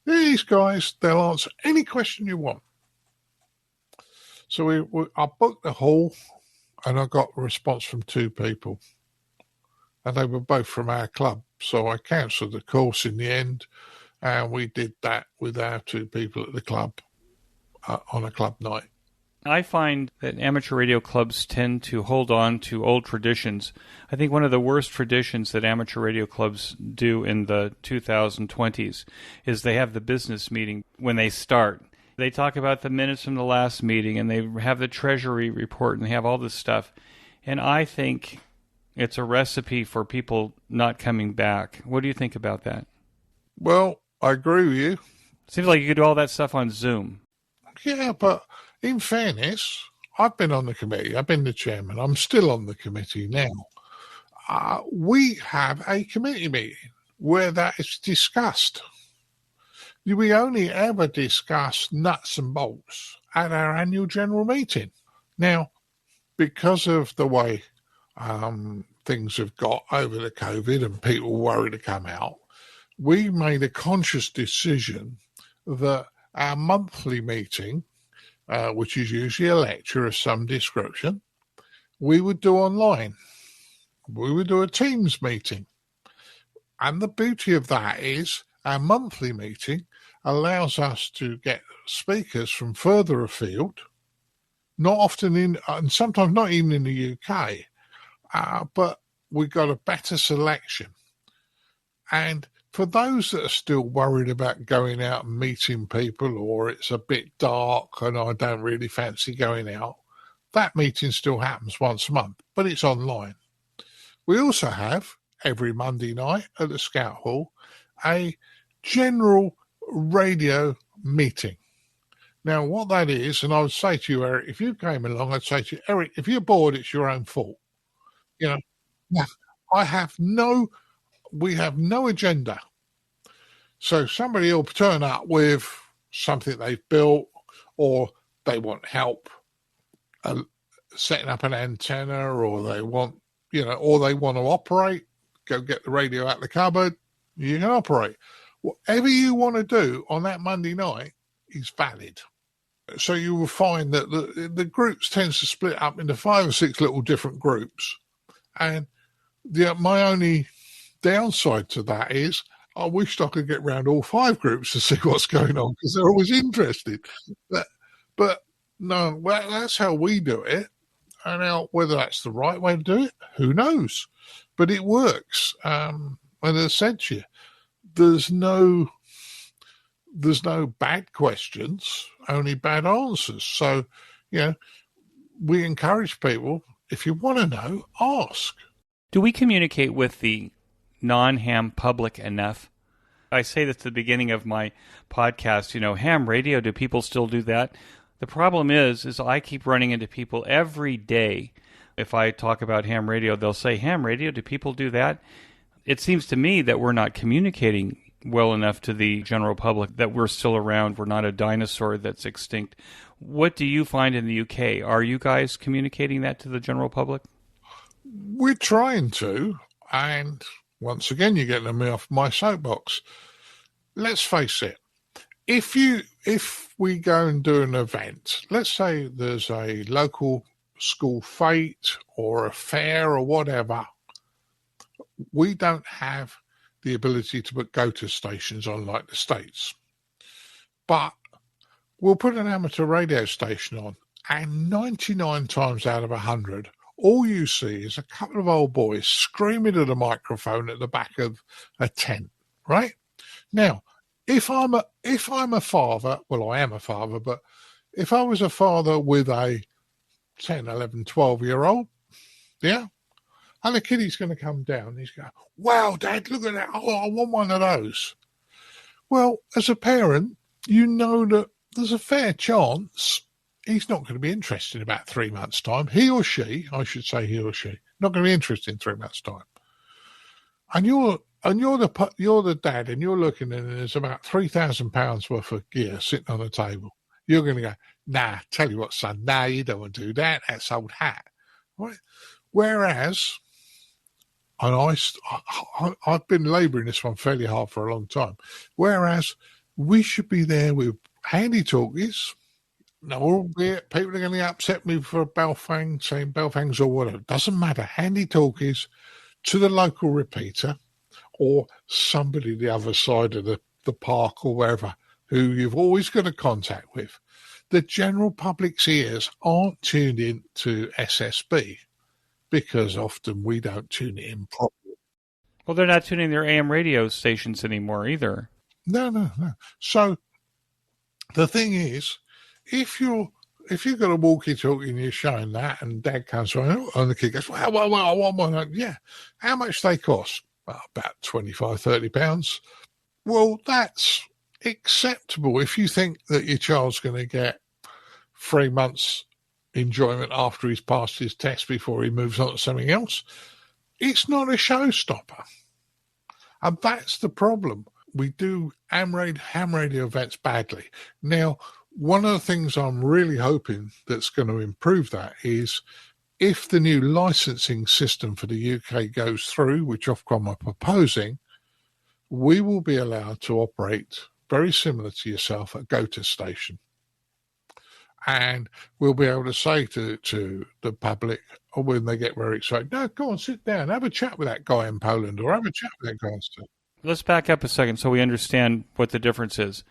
These guys, they'll answer any question you want. So I booked the hall, and I got a response from 2 people, and they were both from our club. So I cancelled the course in the end, and we did that with our 2 people at the club on a club night. I find that amateur radio clubs tend to hold on to old traditions. I think one of the worst traditions that amateur radio clubs do in the 2020s is they have the business meeting when they start. They talk about the minutes from the last meeting, and they have the treasury report, and they have all this stuff. And I think it's a recipe for people not coming back. What do you think about that? Well, I agree with you. Seems like you could do all that stuff on Zoom. Yeah, but in fairness, I've been on the committee. I've been the chairman. I'm still on the committee now. We have a committee meeting where that is discussed. We only ever discuss nuts and bolts at our annual general meeting. Now, because of the way things have got over the COVID and people worry to come out, we made a conscious decision that our monthly meeting, which is usually a lecture of some description, we would do online. We would do a Teams meeting. And the beauty of that is our monthly meeting allows us to get speakers from further afield, not often in, and sometimes not even in the UK, but we got a better selection. And for those that are still worried about going out and meeting people, or it's a bit dark and I don't really fancy going out, that meeting still happens once a month, but it's online. We also have, every Monday night at the Scout Hall, a general radio meeting. Now, what that is, and I would say to you, Eric, if you came along, I'd say to you, Eric, if you're bored, it's your own fault. You know, we have no agenda. So somebody will turn up with something they've built, or they want help setting up an antenna, or they want, or they want to operate, go get the radio out of the cupboard, you can operate. Whatever you want to do on that Monday night is valid. So you will find that the groups tends to split up into 5 or 6 little different groups. And my only downside to that is I wished I could get round all 5 groups to see what's going on, because they're always interested. But no, well, that's how we do it. And now, whether that's the right way to do it, who knows? But it works. And as I said to you, there's no bad questions, only bad answers. So, we encourage people, if you want to know, ask. Do we communicate with the non-ham public enough? I say this at the beginning of my podcast, ham radio, do people still do that? The problem is I keep running into people every day. If I talk about ham radio, they'll say, ham radio, do people do that? It seems to me that we're not communicating well enough to the general public, that we're still around. We're not a dinosaur that's extinct. What do you find in the UK? Are you guys communicating that to the general public? We're trying to, and once again, you're getting me off my soapbox. Let's face it. If we go and do an event, let's say there's a local school fete or a fair or whatever, we don't have the ability to put go-to stations on like the States. But we'll put an amateur radio station on, and 99 times out of 100, all you see is a couple of old boys screaming at a microphone at the back of a tent, right? Now, if I'm a father, well, I am a father, but if I was a father with a 10, 11, 12-year-old, yeah, and the kiddie's going to come down, he's going, wow, Dad, look at that. Oh, I want one of those. Well, as a parent, you know that there's a fair chance he's not going to be interested in about 3 months' time. He or she, I should say he or she, not going to be interested in 3 months' time. And you're the dad, and you're looking, and there's about £3,000 worth of gear sitting on the table. You're going to go, nah, tell you what, son, nah, you don't want to do that. That's old hat. Right? Whereas, and I've been labouring this one fairly hard for a long time, whereas we should be there with handy talkies, No, albeit people are going to upset me for Balfang, saying Balfangs or whatever. Doesn't matter. Handy talk is to the local repeater or somebody the other side of the park or wherever who you've always got a contact with. The general public's ears aren't tuned in to SSB because often we don't tune it in properly. Well, they're not tuning their AM radio stations anymore either. No. So the thing is, if you've got a walkie-talkie and you're showing that, and Dad comes around and the kid goes, well, yeah, how much they cost? Well, about £25-30. Well, that's acceptable if you think that your child's going to get 3 months enjoyment after he's passed his test before he moves on to something else. It's not a showstopper. And that's the problem. We do ham radio events badly. Now, one of the things I'm really hoping that's going to improve that is if the new licensing system for the UK goes through, which Ofcom are proposing, we will be allowed to operate very similar to yourself at GOTA station. And we'll be able to say to the public, or when they get very excited, no, go on, sit down, have a chat with that guy in Poland, or have a chat with that guy in Sutton. Let's back up a second so we understand what the difference is.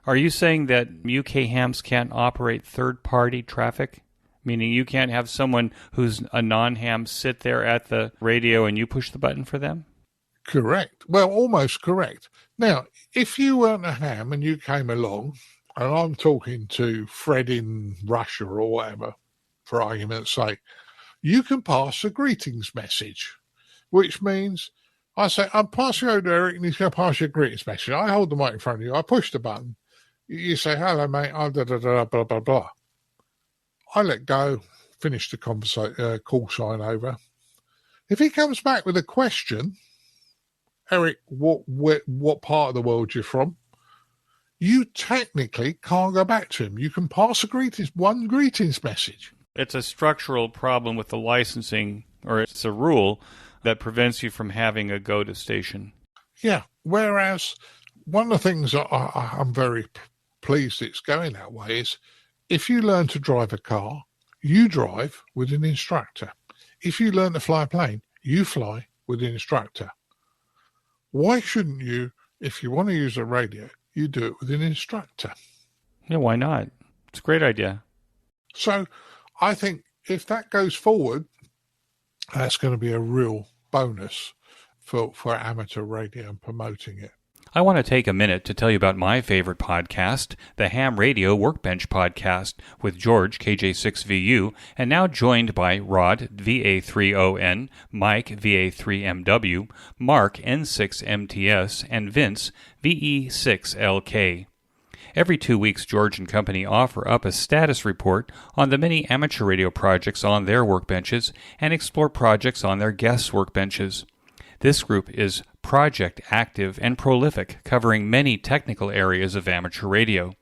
Are you saying that UK hams can't operate third-party traffic? Meaning you can't have someone who's a non-ham sit there at the radio and you push the button for them? Correct. Well, almost correct. Now, if you weren't a ham and you came along, and I'm talking to Fred in Russia or whatever, for argument's sake, you can pass a greetings message, which means I say, I'm passing over to Eric and he's going to pass you a greetings message. I hold the mic in front of you. I push the button. You say, hello, mate, blah, blah, blah. I let go, finish the call sign over. If he comes back with a question, Eric, what part of the world you're from, you technically can't go back to him. You can pass one greetings message. It's a structural problem with the licensing, or it's a rule that prevents you from having a GOTA station. Yeah, whereas one of the things I'm very pleased it's going that way is if you learn to drive a car, you drive with an instructor. If you learn to fly a plane, you fly with an instructor. Why shouldn't you, if you want to use a radio, you do it with an instructor? Yeah, why not? It's a great idea. So I think if that goes forward, that's going to be a real bonus for amateur radio and promoting it. I want to take a minute to tell you about my favorite podcast, the Ham Radio Workbench Podcast, with George, KJ6VU, and now joined by Rod, VA3ON, Mike, VA3MW, Mark, N6MTS, and Vince, VE6LK. Every 2 weeks, George and company offer up a status report on the many amateur radio projects on their workbenches and explore projects on their guests' workbenches. This group is project active and prolific, covering many technical areas of amateur radio.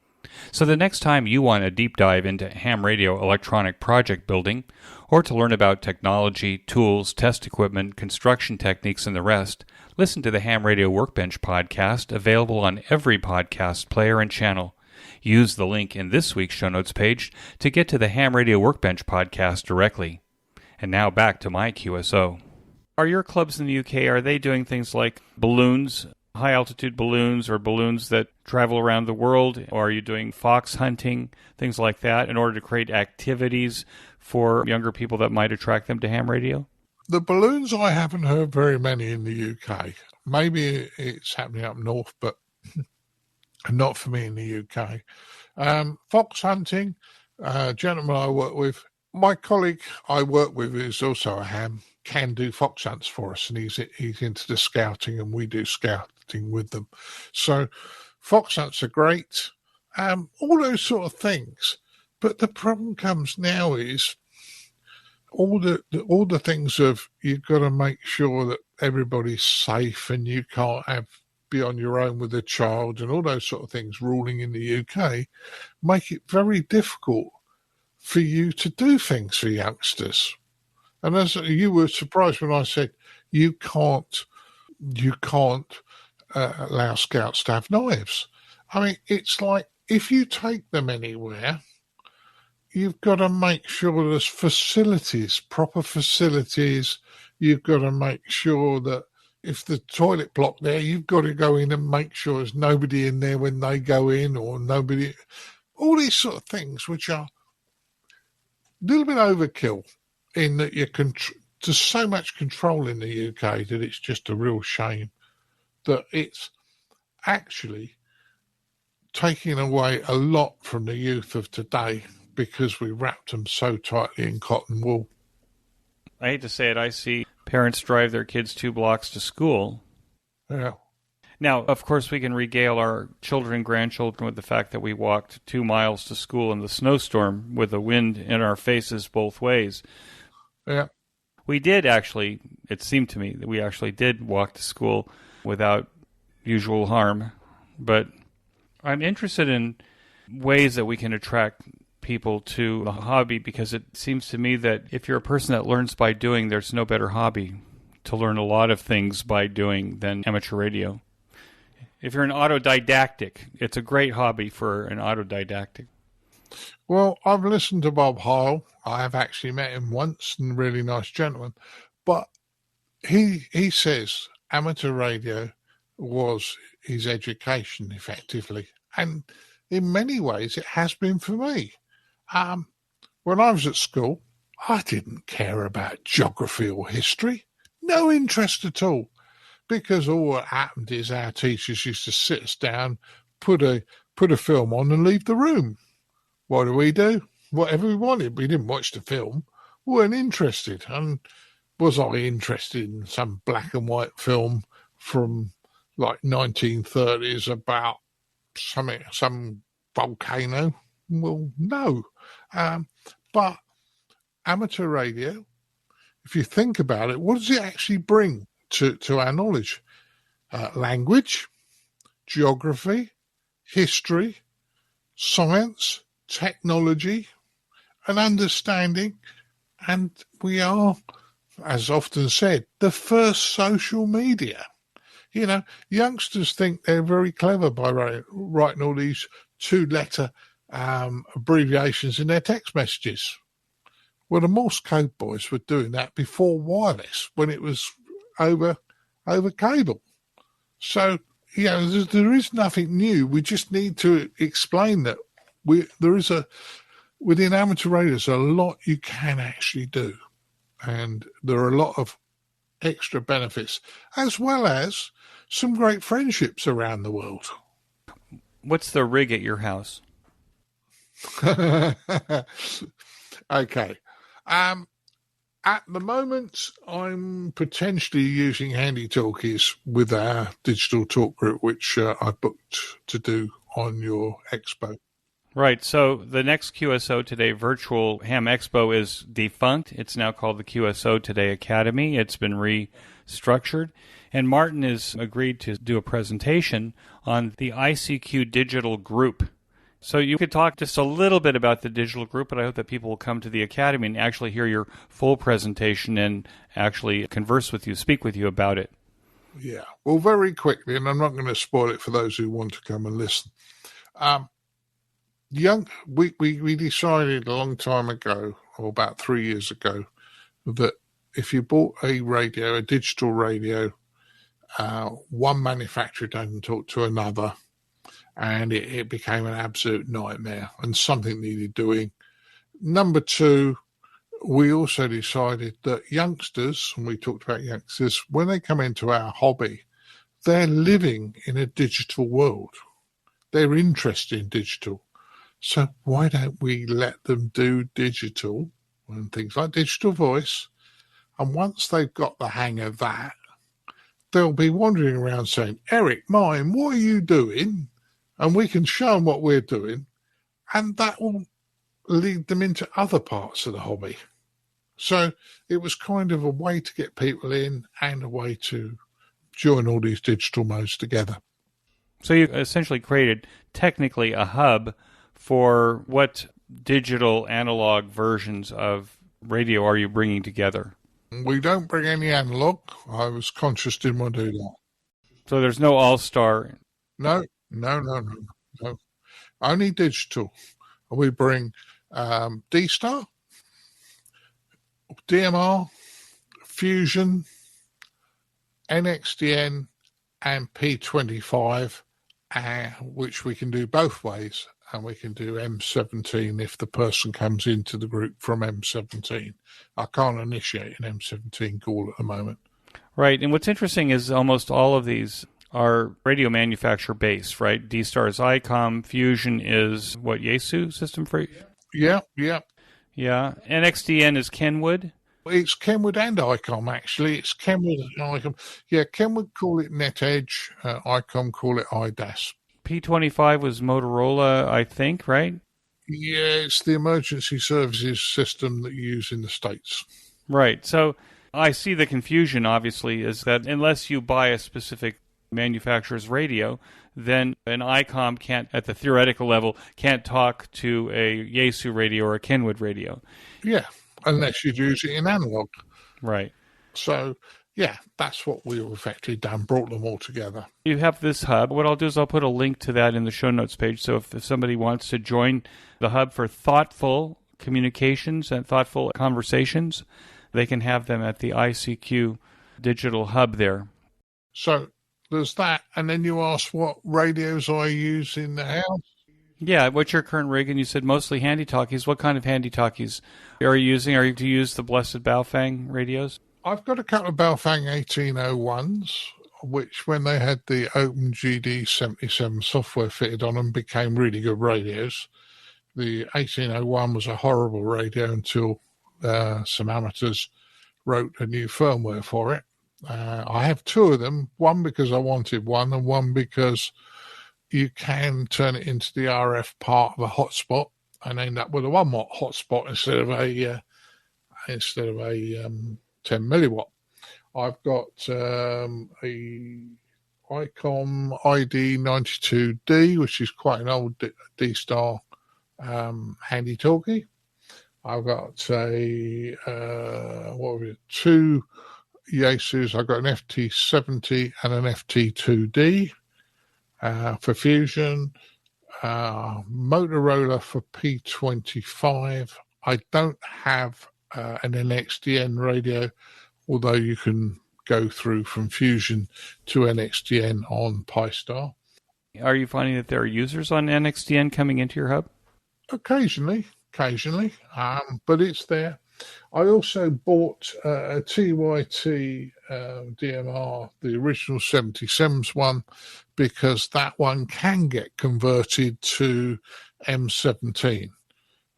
So the next time you want a deep dive into ham radio electronic project building, or to learn about technology, tools, test equipment, construction techniques, and the rest, listen to the Ham Radio Workbench podcast, available on every podcast player and channel. Use the link in this week's show notes page to get to the Ham Radio Workbench podcast directly. And now back to my QSO. Are your clubs in the UK, are they doing things like balloons, high-altitude balloons, or balloons that travel around the world? Or are you doing fox hunting, things like that, in order to create activities for younger people that might attract them to ham radio? The balloons, I haven't heard very many in the UK. Maybe it's happening up north, but not for me in the UK. Fox hunting, gentleman I work with, my colleague I work with is also a ham, can do fox hunts for us, and he's into the scouting, and we do scouting with them. So fox hunts are great, all those sort of things. But the problem comes now is all the things of you've got to make sure that everybody's safe, and you can't be on your own with a child, and all those sort of things ruling in the UK make it very difficult for you to do things for youngsters. And as you were surprised when I said you can't allow scouts to have knives. I mean, it's like if you take them anywhere, you've got to make sure there's facilities, proper facilities. You've got to make sure that if the toilet blocked there, you've got to go in and make sure there's nobody in there when they go in, or nobody. All these sort of things, which are a little bit overkill, in that there's so much control in the UK that it's just a real shame that it's actually taking away a lot from the youth of today because we wrapped them so tightly in cotton wool. I hate to say it, I see parents drive their kids 2 blocks to school. Yeah. Now, of course, we can regale our children and grandchildren with the fact that we walked 2 miles to school in the snowstorm with the wind in our faces both ways. Yeah. We did actually, it seemed to me that we actually did walk to school without usual harm. But I'm interested in ways that we can attract people to a hobby, because it seems to me that if you're a person that learns by doing, there's no better hobby to learn a lot of things by doing than amateur radio. If you're an autodidactic, it's a great hobby for an autodidactic. Well, I've listened to Bob Heil. I have actually met him once, and a really nice gentleman. But he says amateur radio was his education, effectively. And in many ways, it has been for me. When I was at school, I didn't care about geography or history. No interest at all. Because all what happened is our teachers used to sit us down, put a film on and leave the room. What do? Whatever we wanted. We didn't watch the film. We weren't interested. And was I interested in some black and white film from like 1930s about some volcano? Well, no. But amateur radio, if you think about it, what does it actually bring to our knowledge? Language, geography, history, science, technology, and understanding. And we are, as often said, the first social media. You know, youngsters think they're very clever by writing all these 2-letter abbreviations in their text messages. Well, the Morse code boys were doing that before wireless, when it was over cable. So, you know, there is nothing new. We just need to explain that within amateur radio, there's a lot you can actually do. And there are a lot of extra benefits, as well as some great friendships around the world. What's the rig at your house? Okay. At the moment, I'm potentially using handy talkies with our digital talk group, which I booked to do on your expo. Right. So the next QSO Today Virtual Ham Expo is defunct. It's now called the QSO Today Academy. It's been restructured. And Martin has agreed to do a presentation on the ICQ digital group. So you could talk just a little bit about the digital group, but I hope that people will come to the Academy and actually hear your full presentation and actually converse with you, speak with you about it. Yeah. Well, very quickly, and I'm not going to spoil it for those who want to come and listen. We decided a long time ago, or about 3 years ago, that if you bought a radio, a digital radio, one manufacturer doesn't talk to another, and it became an absolute nightmare and something needed doing. Number two, we also decided that youngsters, and we talked about youngsters, when they come into our hobby, they're living in a digital world. They're interested in digital. So why don't we let them do digital and things like digital voice? And once they've got the hang of that, they'll be wandering around saying, Eric, mine, what are you doing? And we can show them what we're doing. And that will lead them into other parts of the hobby. So it was kind of a way to get people in and a way to join all these digital modes together. So you essentially created technically a hub for what digital analog versions of radio are you bringing together? We don't bring any analog. I was conscious didn't want to do that. So there's no all-star? No. Only digital. We bring D-Star, DMR, Fusion, NXDN, and P25, which we can do both ways. And we can do M17 if the person comes into the group from M17. I can't initiate an M17 call at the moment. Right. And what's interesting is almost all of these are radio manufacturer based, right? D-Star is ICOM. Fusion is what, Yaesu system for? Yeah. Yeah. NXDN is Kenwood. It's Kenwood and ICOM, actually. It's Kenwood and ICOM. Yeah, Kenwood call it NetEdge. ICOM call it IDAS. P25 was Motorola, I think, right? Yeah, it's the emergency services system that you use in the States. Right. So I see the confusion, obviously, is that unless you buy a specific manufacturer's radio, then an ICOM can't, at the theoretical level, can't talk to a Yaesu radio or a Kenwood radio. Yeah, unless you use it in analog. Right. So, yeah, that's what we've effectively done, brought them all together. You have this hub. What I'll do is I'll put a link to that in the show notes page. So if somebody wants to join the hub for thoughtful communications and thoughtful conversations, they can have them at the ICQ digital hub there. So there's that. And then you asked what radios I use in the house. Yeah, what's your current rig? And you said mostly handy-talkies. What kind of handy-talkies are you using? Are you to use the Blessed Baofeng radios? I've got a couple of Baofeng 1801s, which when they had the OpenGD 77 software fitted on them became really good radios. The 1801 was a horrible radio until some amateurs wrote a new firmware for it. I have two of them, one because I wanted one and one because you can turn it into the RF part of a hotspot and end up with a 1 watt hotspot instead of a 10 milliwatt. I've got a ICOM ID92D, which is quite an old D-Star handy talkie. I've got two Yaesus. I've got an FT70 and an FT2D for Fusion. Motorola for P25. I don't have an NXDN radio, although you can go through from Fusion to NXDN on Pi-Star. Are you finding that there are users on NXDN coming into your hub? Occasionally, but it's there. I also bought a TYT DMR, the original 77s one, because that one can get converted to M17.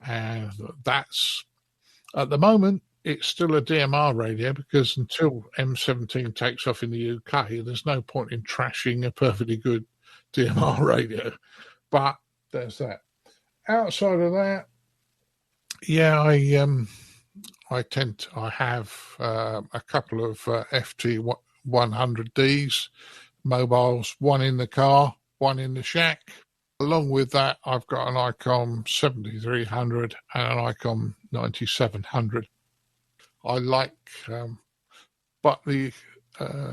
And that's, at the moment, it's still a DMR radio because until M17 takes off in the UK, there's no point in trashing a perfectly good DMR radio. But there's that. Outside of that, yeah, I have a couple of FT100Ds mobiles, one in the car, one in the shack. Along with that, I've got an ICOM 7300 and an ICOM 9700. I like, but the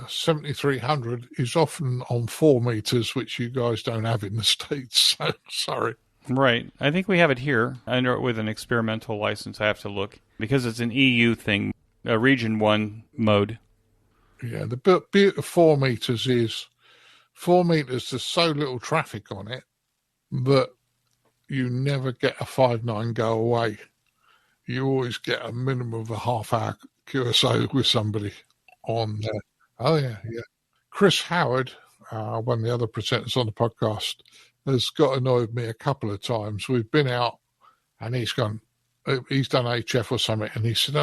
7300 is often on 4 meters, which you guys don't have in the States. So sorry. Right. I think we have it here. I know it with an experimental license. I have to look because it's an EU thing, a region 1 mode. Yeah, the beauty of 4 meters is 4 meters, there's so little traffic on it that you never get a 5.9 go away. You always get a minimum of a half-hour QSO with somebody on there. Oh, yeah. Chris Howard, one of the other presenters on the podcast, has got annoyed me a couple of times. We've been out and he's done HF or something, and he said,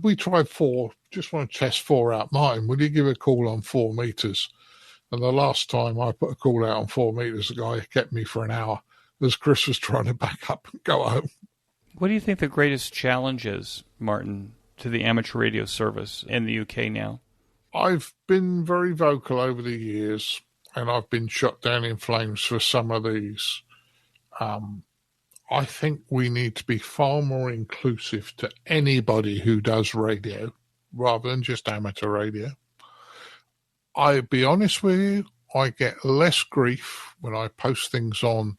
we tried 4, just want to test 4 out. Martin, will you give a call on 4 meters? And the last time I put a call out on 4 meters, the guy kept me for an hour as Chris was trying to back up and go home. What do you think the greatest challenge is, Martin, to the amateur radio service in the UK now? I've been very vocal over the years, and I've been shot down in flames for some of these. I think we need to be far more inclusive to anybody who does radio, rather than just amateur radio. I'll be honest with you, I get less grief when I post things on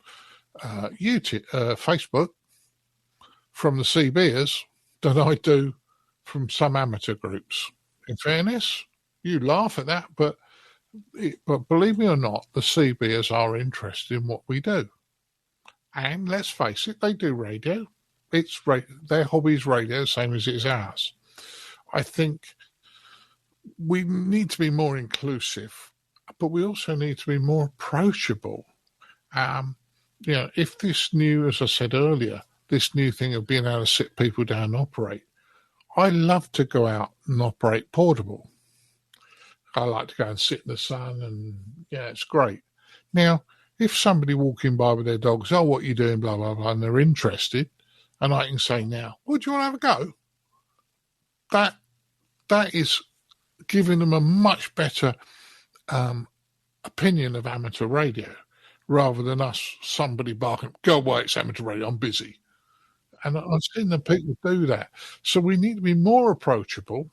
YouTube, Facebook, from the CBers than I do from some amateur groups. In fairness, you laugh at that, but believe me or not, the CBers are interested in what we do. And let's face it, they do radio. Their hobby is radio, same as it's ours. I think we need to be more inclusive, but we also need to be more approachable. If this new, as I said earlier, this new thing of being able to sit people down and operate, I love to go out and operate portable. I like to go and sit in the sun, and it's great. Now, if somebody walking by with their dogs, oh, what are you doing, blah, blah, blah, and they're interested, and I can say now, well, do you want to have a go? That is giving them a much better opinion of amateur radio, rather than somebody barking, go away, it's amateur radio, I'm busy. And I've seen the people do that. So we need to be more approachable.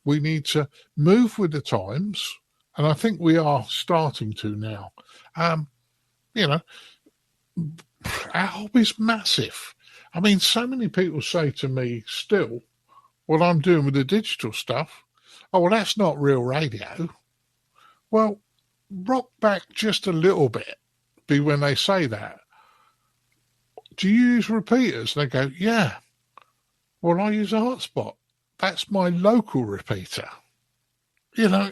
We need to move with the times. And I think we are starting to now. Our hobby's massive. I mean, so many people say to me still, what I'm doing with the digital stuff, oh, well, that's not real radio. Well, rock back just a little bit when they say that. Do you use repeaters? And they go, yeah. Well, I use a hotspot. That's my local repeater. I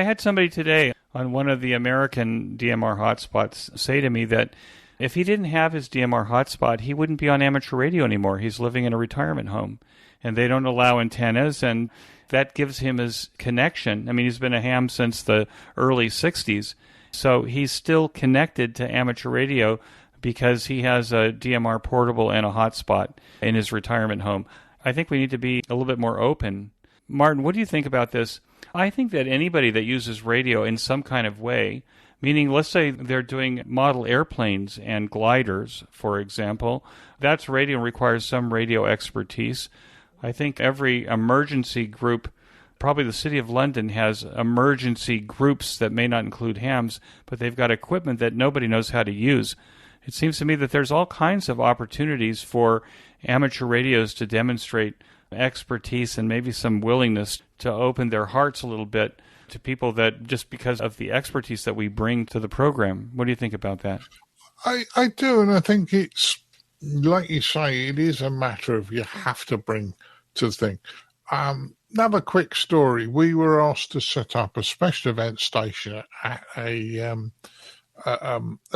had somebody today on one of the American DMR hotspots say to me that if he didn't have his DMR hotspot, he wouldn't be on amateur radio anymore. He's living in a retirement home, and they don't allow antennas, and that gives him his connection. I mean, he's been a ham since the early 60s, so he's still connected to amateur radio because he has a DMR portable and a hotspot in his retirement home. I think we need to be a little bit more open. Martin, what do you think about this? I think that anybody that uses radio in some kind of way, meaning let's say they're doing model airplanes and gliders, for example, that's radio and requires some radio expertise. I think every emergency group, probably the City of London has emergency groups that may not include hams, but they've got equipment that nobody knows how to use. It seems to me that there's all kinds of opportunities for amateur radios to demonstrate expertise and maybe some willingness to open their hearts a little bit to people that just because of the expertise that we bring to the program. What do you think about that? I do, and I think it's, like you say, it is a matter of you have to bring to the thing. Another quick story. We were asked to set up a special event station at a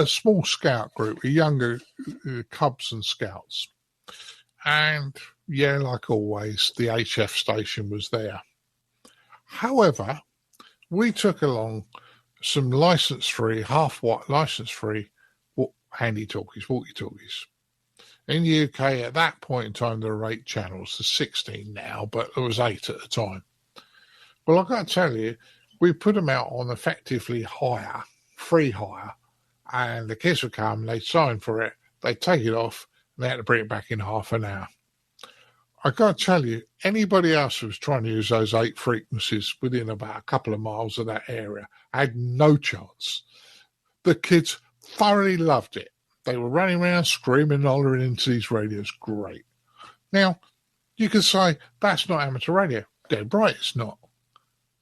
small scout group, a younger Cubs and Scouts. And, like always, the HF station was there. However, we took along some license-free, half-watt license-free handy-talkies, walkie-talkies. In the UK, at that point in time, there were 8 channels. There's 16 now, but there was 8 at the time. Well, I've got to tell you, we put them out on effectively hire, free hire, and the kids would come, they'd sign for it, they'd take it off, and they had to bring it back in half an hour. I've got to tell you, anybody else who was trying to use those 8 frequencies within about a couple of miles of that area had no chance. The kids thoroughly loved it. They were running around screaming and hollering into these radios. Great. Now, you could say, that's not amateur radio. Dead right, it's not.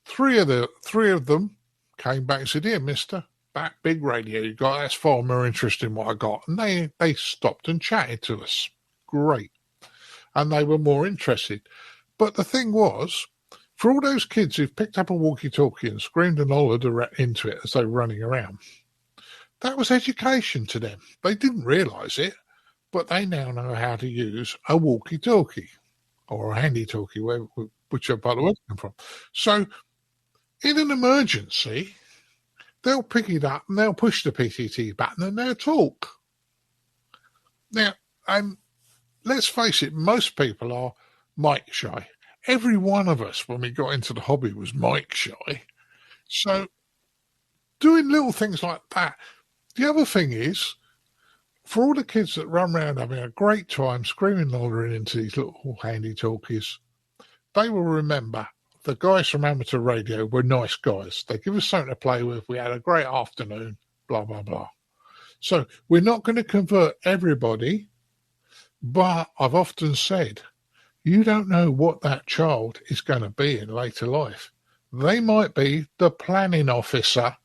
Three of them came back and said, here, mister, that big radio you got, that's far more interesting than what I got. And they stopped and chatted to us. Great. And they were more interested. But the thing was, for all those kids who've picked up a walkie-talkie and screamed and hollered into it as they were running around, that was education to them. They didn't realise it, but they now know how to use a walkie-talkie or a handy-talkie, whichever part of the world they come from. So, in an emergency, they'll pick it up and they'll push the PTT button and they'll talk. Now, let's face it, most people are mic shy. Every one of us, when we got into the hobby, was mic shy. So, doing little things like that. The other thing is, for all the kids that run around having a great time screaming and hollering into these little handy talkies, they will remember the guys from amateur radio were nice guys. They give us something to play with. We had a great afternoon, blah, blah, blah. So we're not going to convert everybody, but I've often said, you don't know what that child is going to be in later life. They might be the planning officer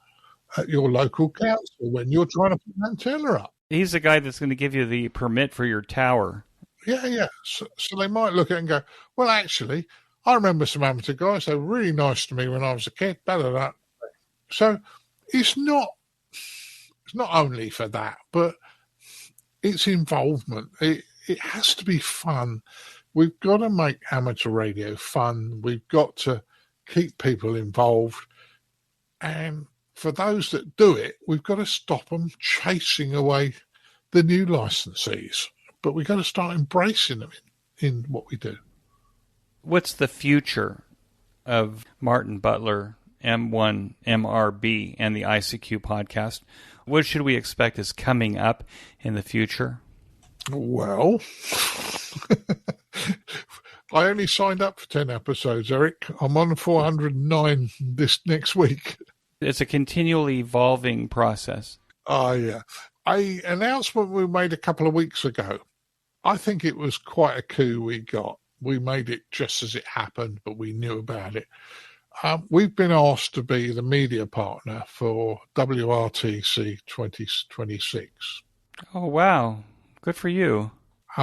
at your local council when you're trying to put an antenna up. He's the guy that's going to give you the permit for your tower. Yeah. So they might look at it and go, well, actually, I remember some amateur guys. They were really nice to me when I was a kid. Blah, blah, blah. So it's not only for that, but it's involvement. It has to be fun. We've got to make amateur radio fun. We've got to keep people involved. And for those that do it, we've got to stop them chasing away the new licensees. But we've got to start embracing them in what we do. What's the future of Martin Butler M1MRB and the ICQ podcast? What should we expect is coming up in the future? Well, I only signed up for 10 episodes, Eric. I'm on 409 this next week. It's a continually evolving process. Oh, yeah. An announcement we made a couple of weeks ago. I think it was quite a coup we got. We made it just as it happened, but we knew about it. We've been asked to be the media partner for WRTC 2026. Oh, wow. Good for you.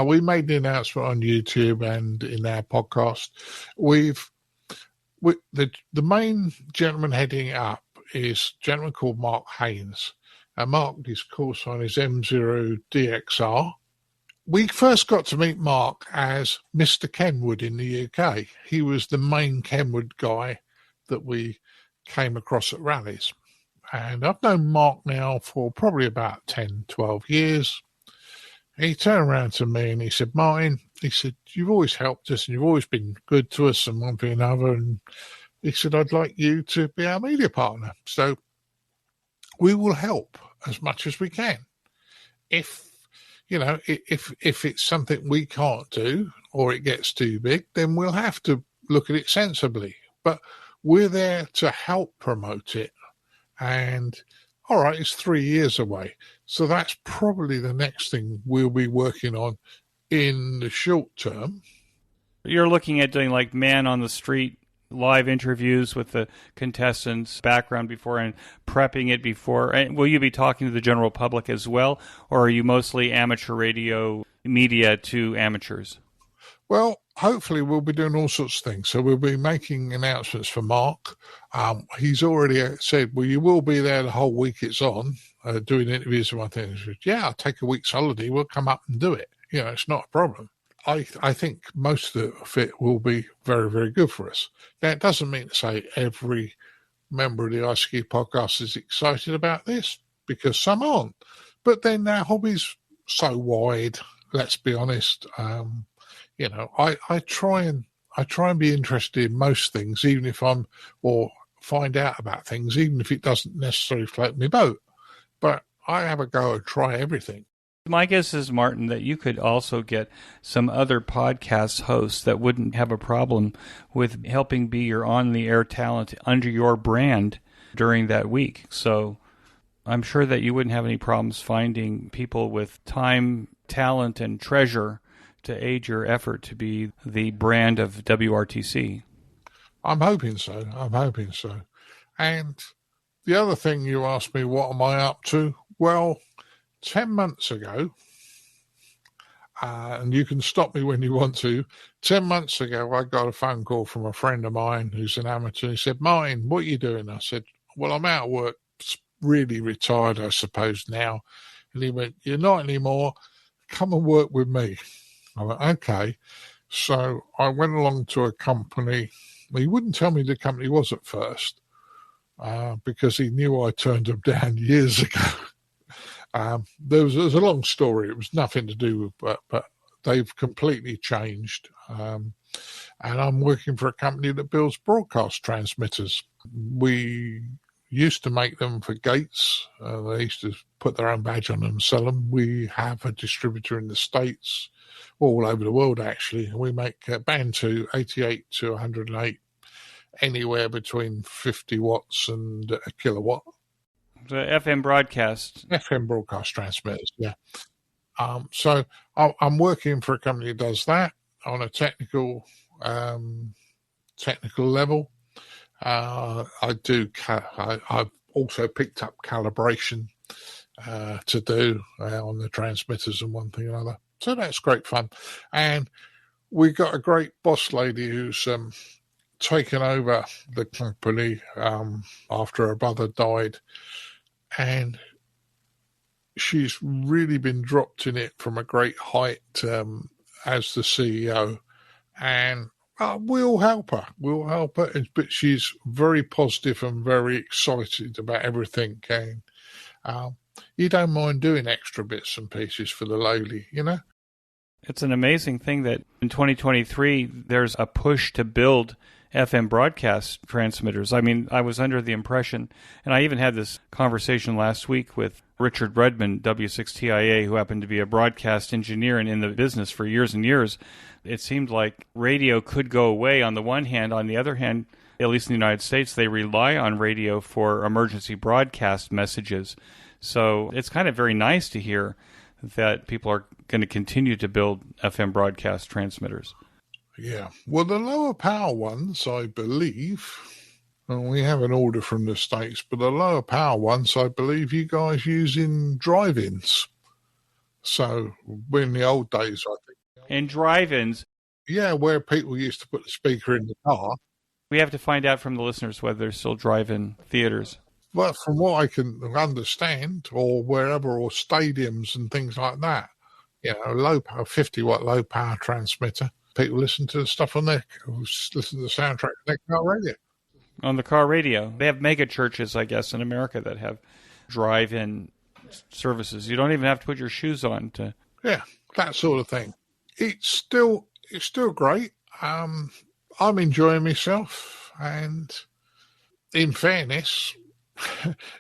We made the announcement on YouTube and in our podcast. The main gentleman heading up is a gentleman called Mark Haynes. Mark, his call sign is M0DXR. We first got to meet Mark as Mr. Kenwood in the UK. He was the main Kenwood guy that we came across at rallies. And I've known Mark now for probably about 10, 12 years. He turned around to me and he said, Martin, he said, you've always helped us and you've always been good to us and one thing and another. And he said, I'd like you to be our media partner. So we will help as much as we can. If it's something we can't do or it gets too big, then we'll have to look at it sensibly. But we're there to help promote it. And all right, it's 3 years away. So that's probably the next thing we'll be working on in the short term. You're looking at doing like man on the street live interviews with the contestants, background before and prepping it before. And will you be talking to the general public as well, or are you mostly amateur radio media to amateurs? Well, hopefully we'll be doing all sorts of things. So we'll be making announcements for Mark. He's already said, well, you will be there the whole week it's on, doing interviews and one thing. He said, yeah, I'll take a week's holiday. We'll come up and do it. It's not a problem. I think most of it will be very, very good for us. Now, it doesn't mean to say every member of the ICQ podcast is excited about this, because some aren't. But then our hobby's so wide, let's be honest. I try and be interested in most things, or find out about things, even if it doesn't necessarily float my boat. But I have a go and try everything. My guess is, Martin, that you could also get some other podcast hosts that wouldn't have a problem with helping be your on-the-air talent under your brand during that week. So I'm sure that you wouldn't have any problems finding people with time, talent, and treasure to aid your effort to be the brand of WRTC. I'm hoping so. And the other thing you asked me, what am I up to? Well, 10 months ago, and you can stop me when you want to, 10 months ago, I got a phone call from a friend of mine who's an amateur. He said, Martin, what are you doing? I said, well, I'm out of work, really retired, I suppose, now. And he went, you're not anymore. Come and work with me. I went, okay. So I went along to a company. He wouldn't tell me the company was at first, because he knew I turned him down years ago. There was a long story. It was nothing to do with, but they've completely changed. And I'm working for a company that builds broadcast transmitters. We used to make them for Gates. They used to put their own badge on them and sell them. We have a distributor in the States, all over the world, actually. We make band 2, 88 to 108, anywhere between 50 watts and a kilowatt. the FM broadcast. FM broadcast transmitters, yeah. So I'm working for a company that does that on a technical level. I've also picked up calibration to do on the transmitters and one thing or another. So that's great fun. And we got a great boss lady who's taken over the company after her brother died. And she's really been dropped in it from a great height as the CEO. And we'll help her. We'll help her. But she's very positive and very excited about everything. And you don't mind doing extra bits and pieces for the lowly, you know? It's an amazing thing that in 2023, there's a push to build FM broadcast transmitters. I mean, I was under the impression, and I even had this conversation last week with Richard Redmond, W6TIA, who happened to be a broadcast engineer and in the business for years and years. It seemed like radio could go away on the one hand. On the other hand, at least in the United States, they rely on radio for emergency broadcast messages. So it's kind of very nice to hear that people are going to continue to build FM broadcast transmitters. Yeah. Well, the lower power ones, I believe, and we have an order from the States, but the lower power ones, I believe you guys use in drive-ins. So in the old days, I think. In drive-ins? Yeah, where people used to put the speaker in the car. We have to find out from the listeners whether there's still drive-in theaters. Well, from what I can understand, or wherever, or stadiums and things like that, you know, low power, 50-watt low power transmitter. People listen to the stuff on listen to the soundtrack on their car radio. On the car radio. They have mega churches, I guess, in America that have drive-in services. You don't even have to put your shoes on to... Yeah, that sort of thing. It's still great. I'm enjoying myself, and in fairness,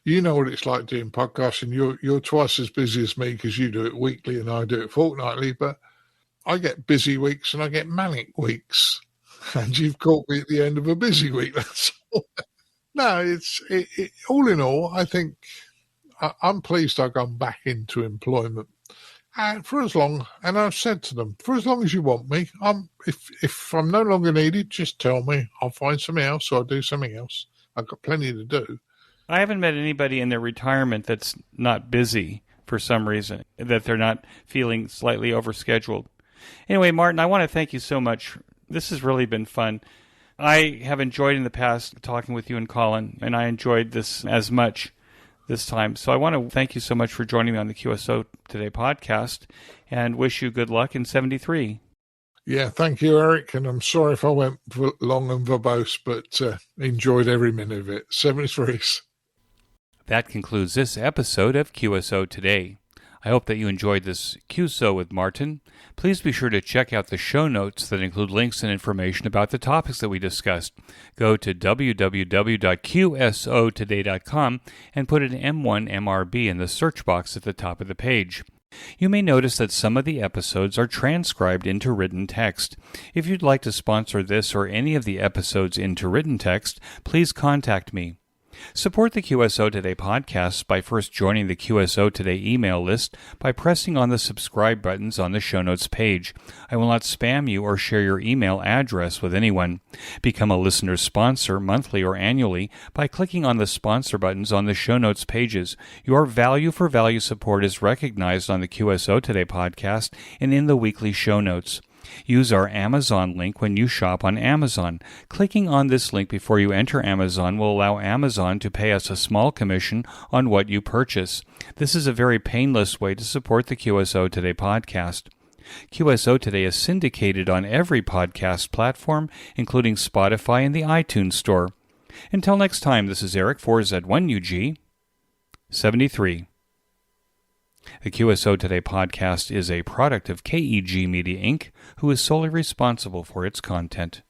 you know what it's like doing podcasting. You're twice as busy as me because you do it weekly and I do it fortnightly, but I get busy weeks and I get manic weeks, and you've caught me at the end of a busy week. That's all. No, it's all in all, I think I'm pleased I've gone back into employment. And for as long, and I've said to them, for as long as you want me, if I'm no longer needed, just tell me. I'll find something else or I'll do something else. I've got plenty to do. I haven't met anybody in their retirement that's not busy for some reason, that they're not feeling slightly overscheduled. Anyway, Martin, I want to thank you so much. This has really been fun. I have enjoyed in the past talking with you and Colin, and I enjoyed this as much this time. So I want to thank you so much for joining me on the QSO Today podcast and wish you good luck in 73. Yeah, thank you, Eric. And I'm sorry if I went long and verbose, but enjoyed every minute of it. 73. That concludes this episode of QSO Today. I hope that you enjoyed this QSO with Martin. Please be sure to check out the show notes that include links and information about the topics that we discussed. Go to www.qsotoday.com and put an M1MRB in the search box at the top of the page. You may notice that some of the episodes are transcribed into written text. If you'd like to sponsor this or any of the episodes into written text, please contact me. Support the QSO Today podcast by first joining the QSO Today email list by pressing on the subscribe buttons on the show notes page. I will not spam you or share your email address with anyone. Become a listener sponsor monthly or annually by clicking on the sponsor buttons on the show notes pages. Your value for value support is recognized on the QSO Today podcast and in the weekly show notes. Use our Amazon link when you shop on Amazon. Clicking on this link before you enter Amazon will allow Amazon to pay us a small commission on what you purchase. This is a very painless way to support the QSO Today podcast. QSO Today is syndicated on every podcast platform, including Spotify and the iTunes Store. Until next time, this is Eric for Z1UG 73. The QSO Today podcast is a product of KEG Media Inc., who is solely responsible for its content.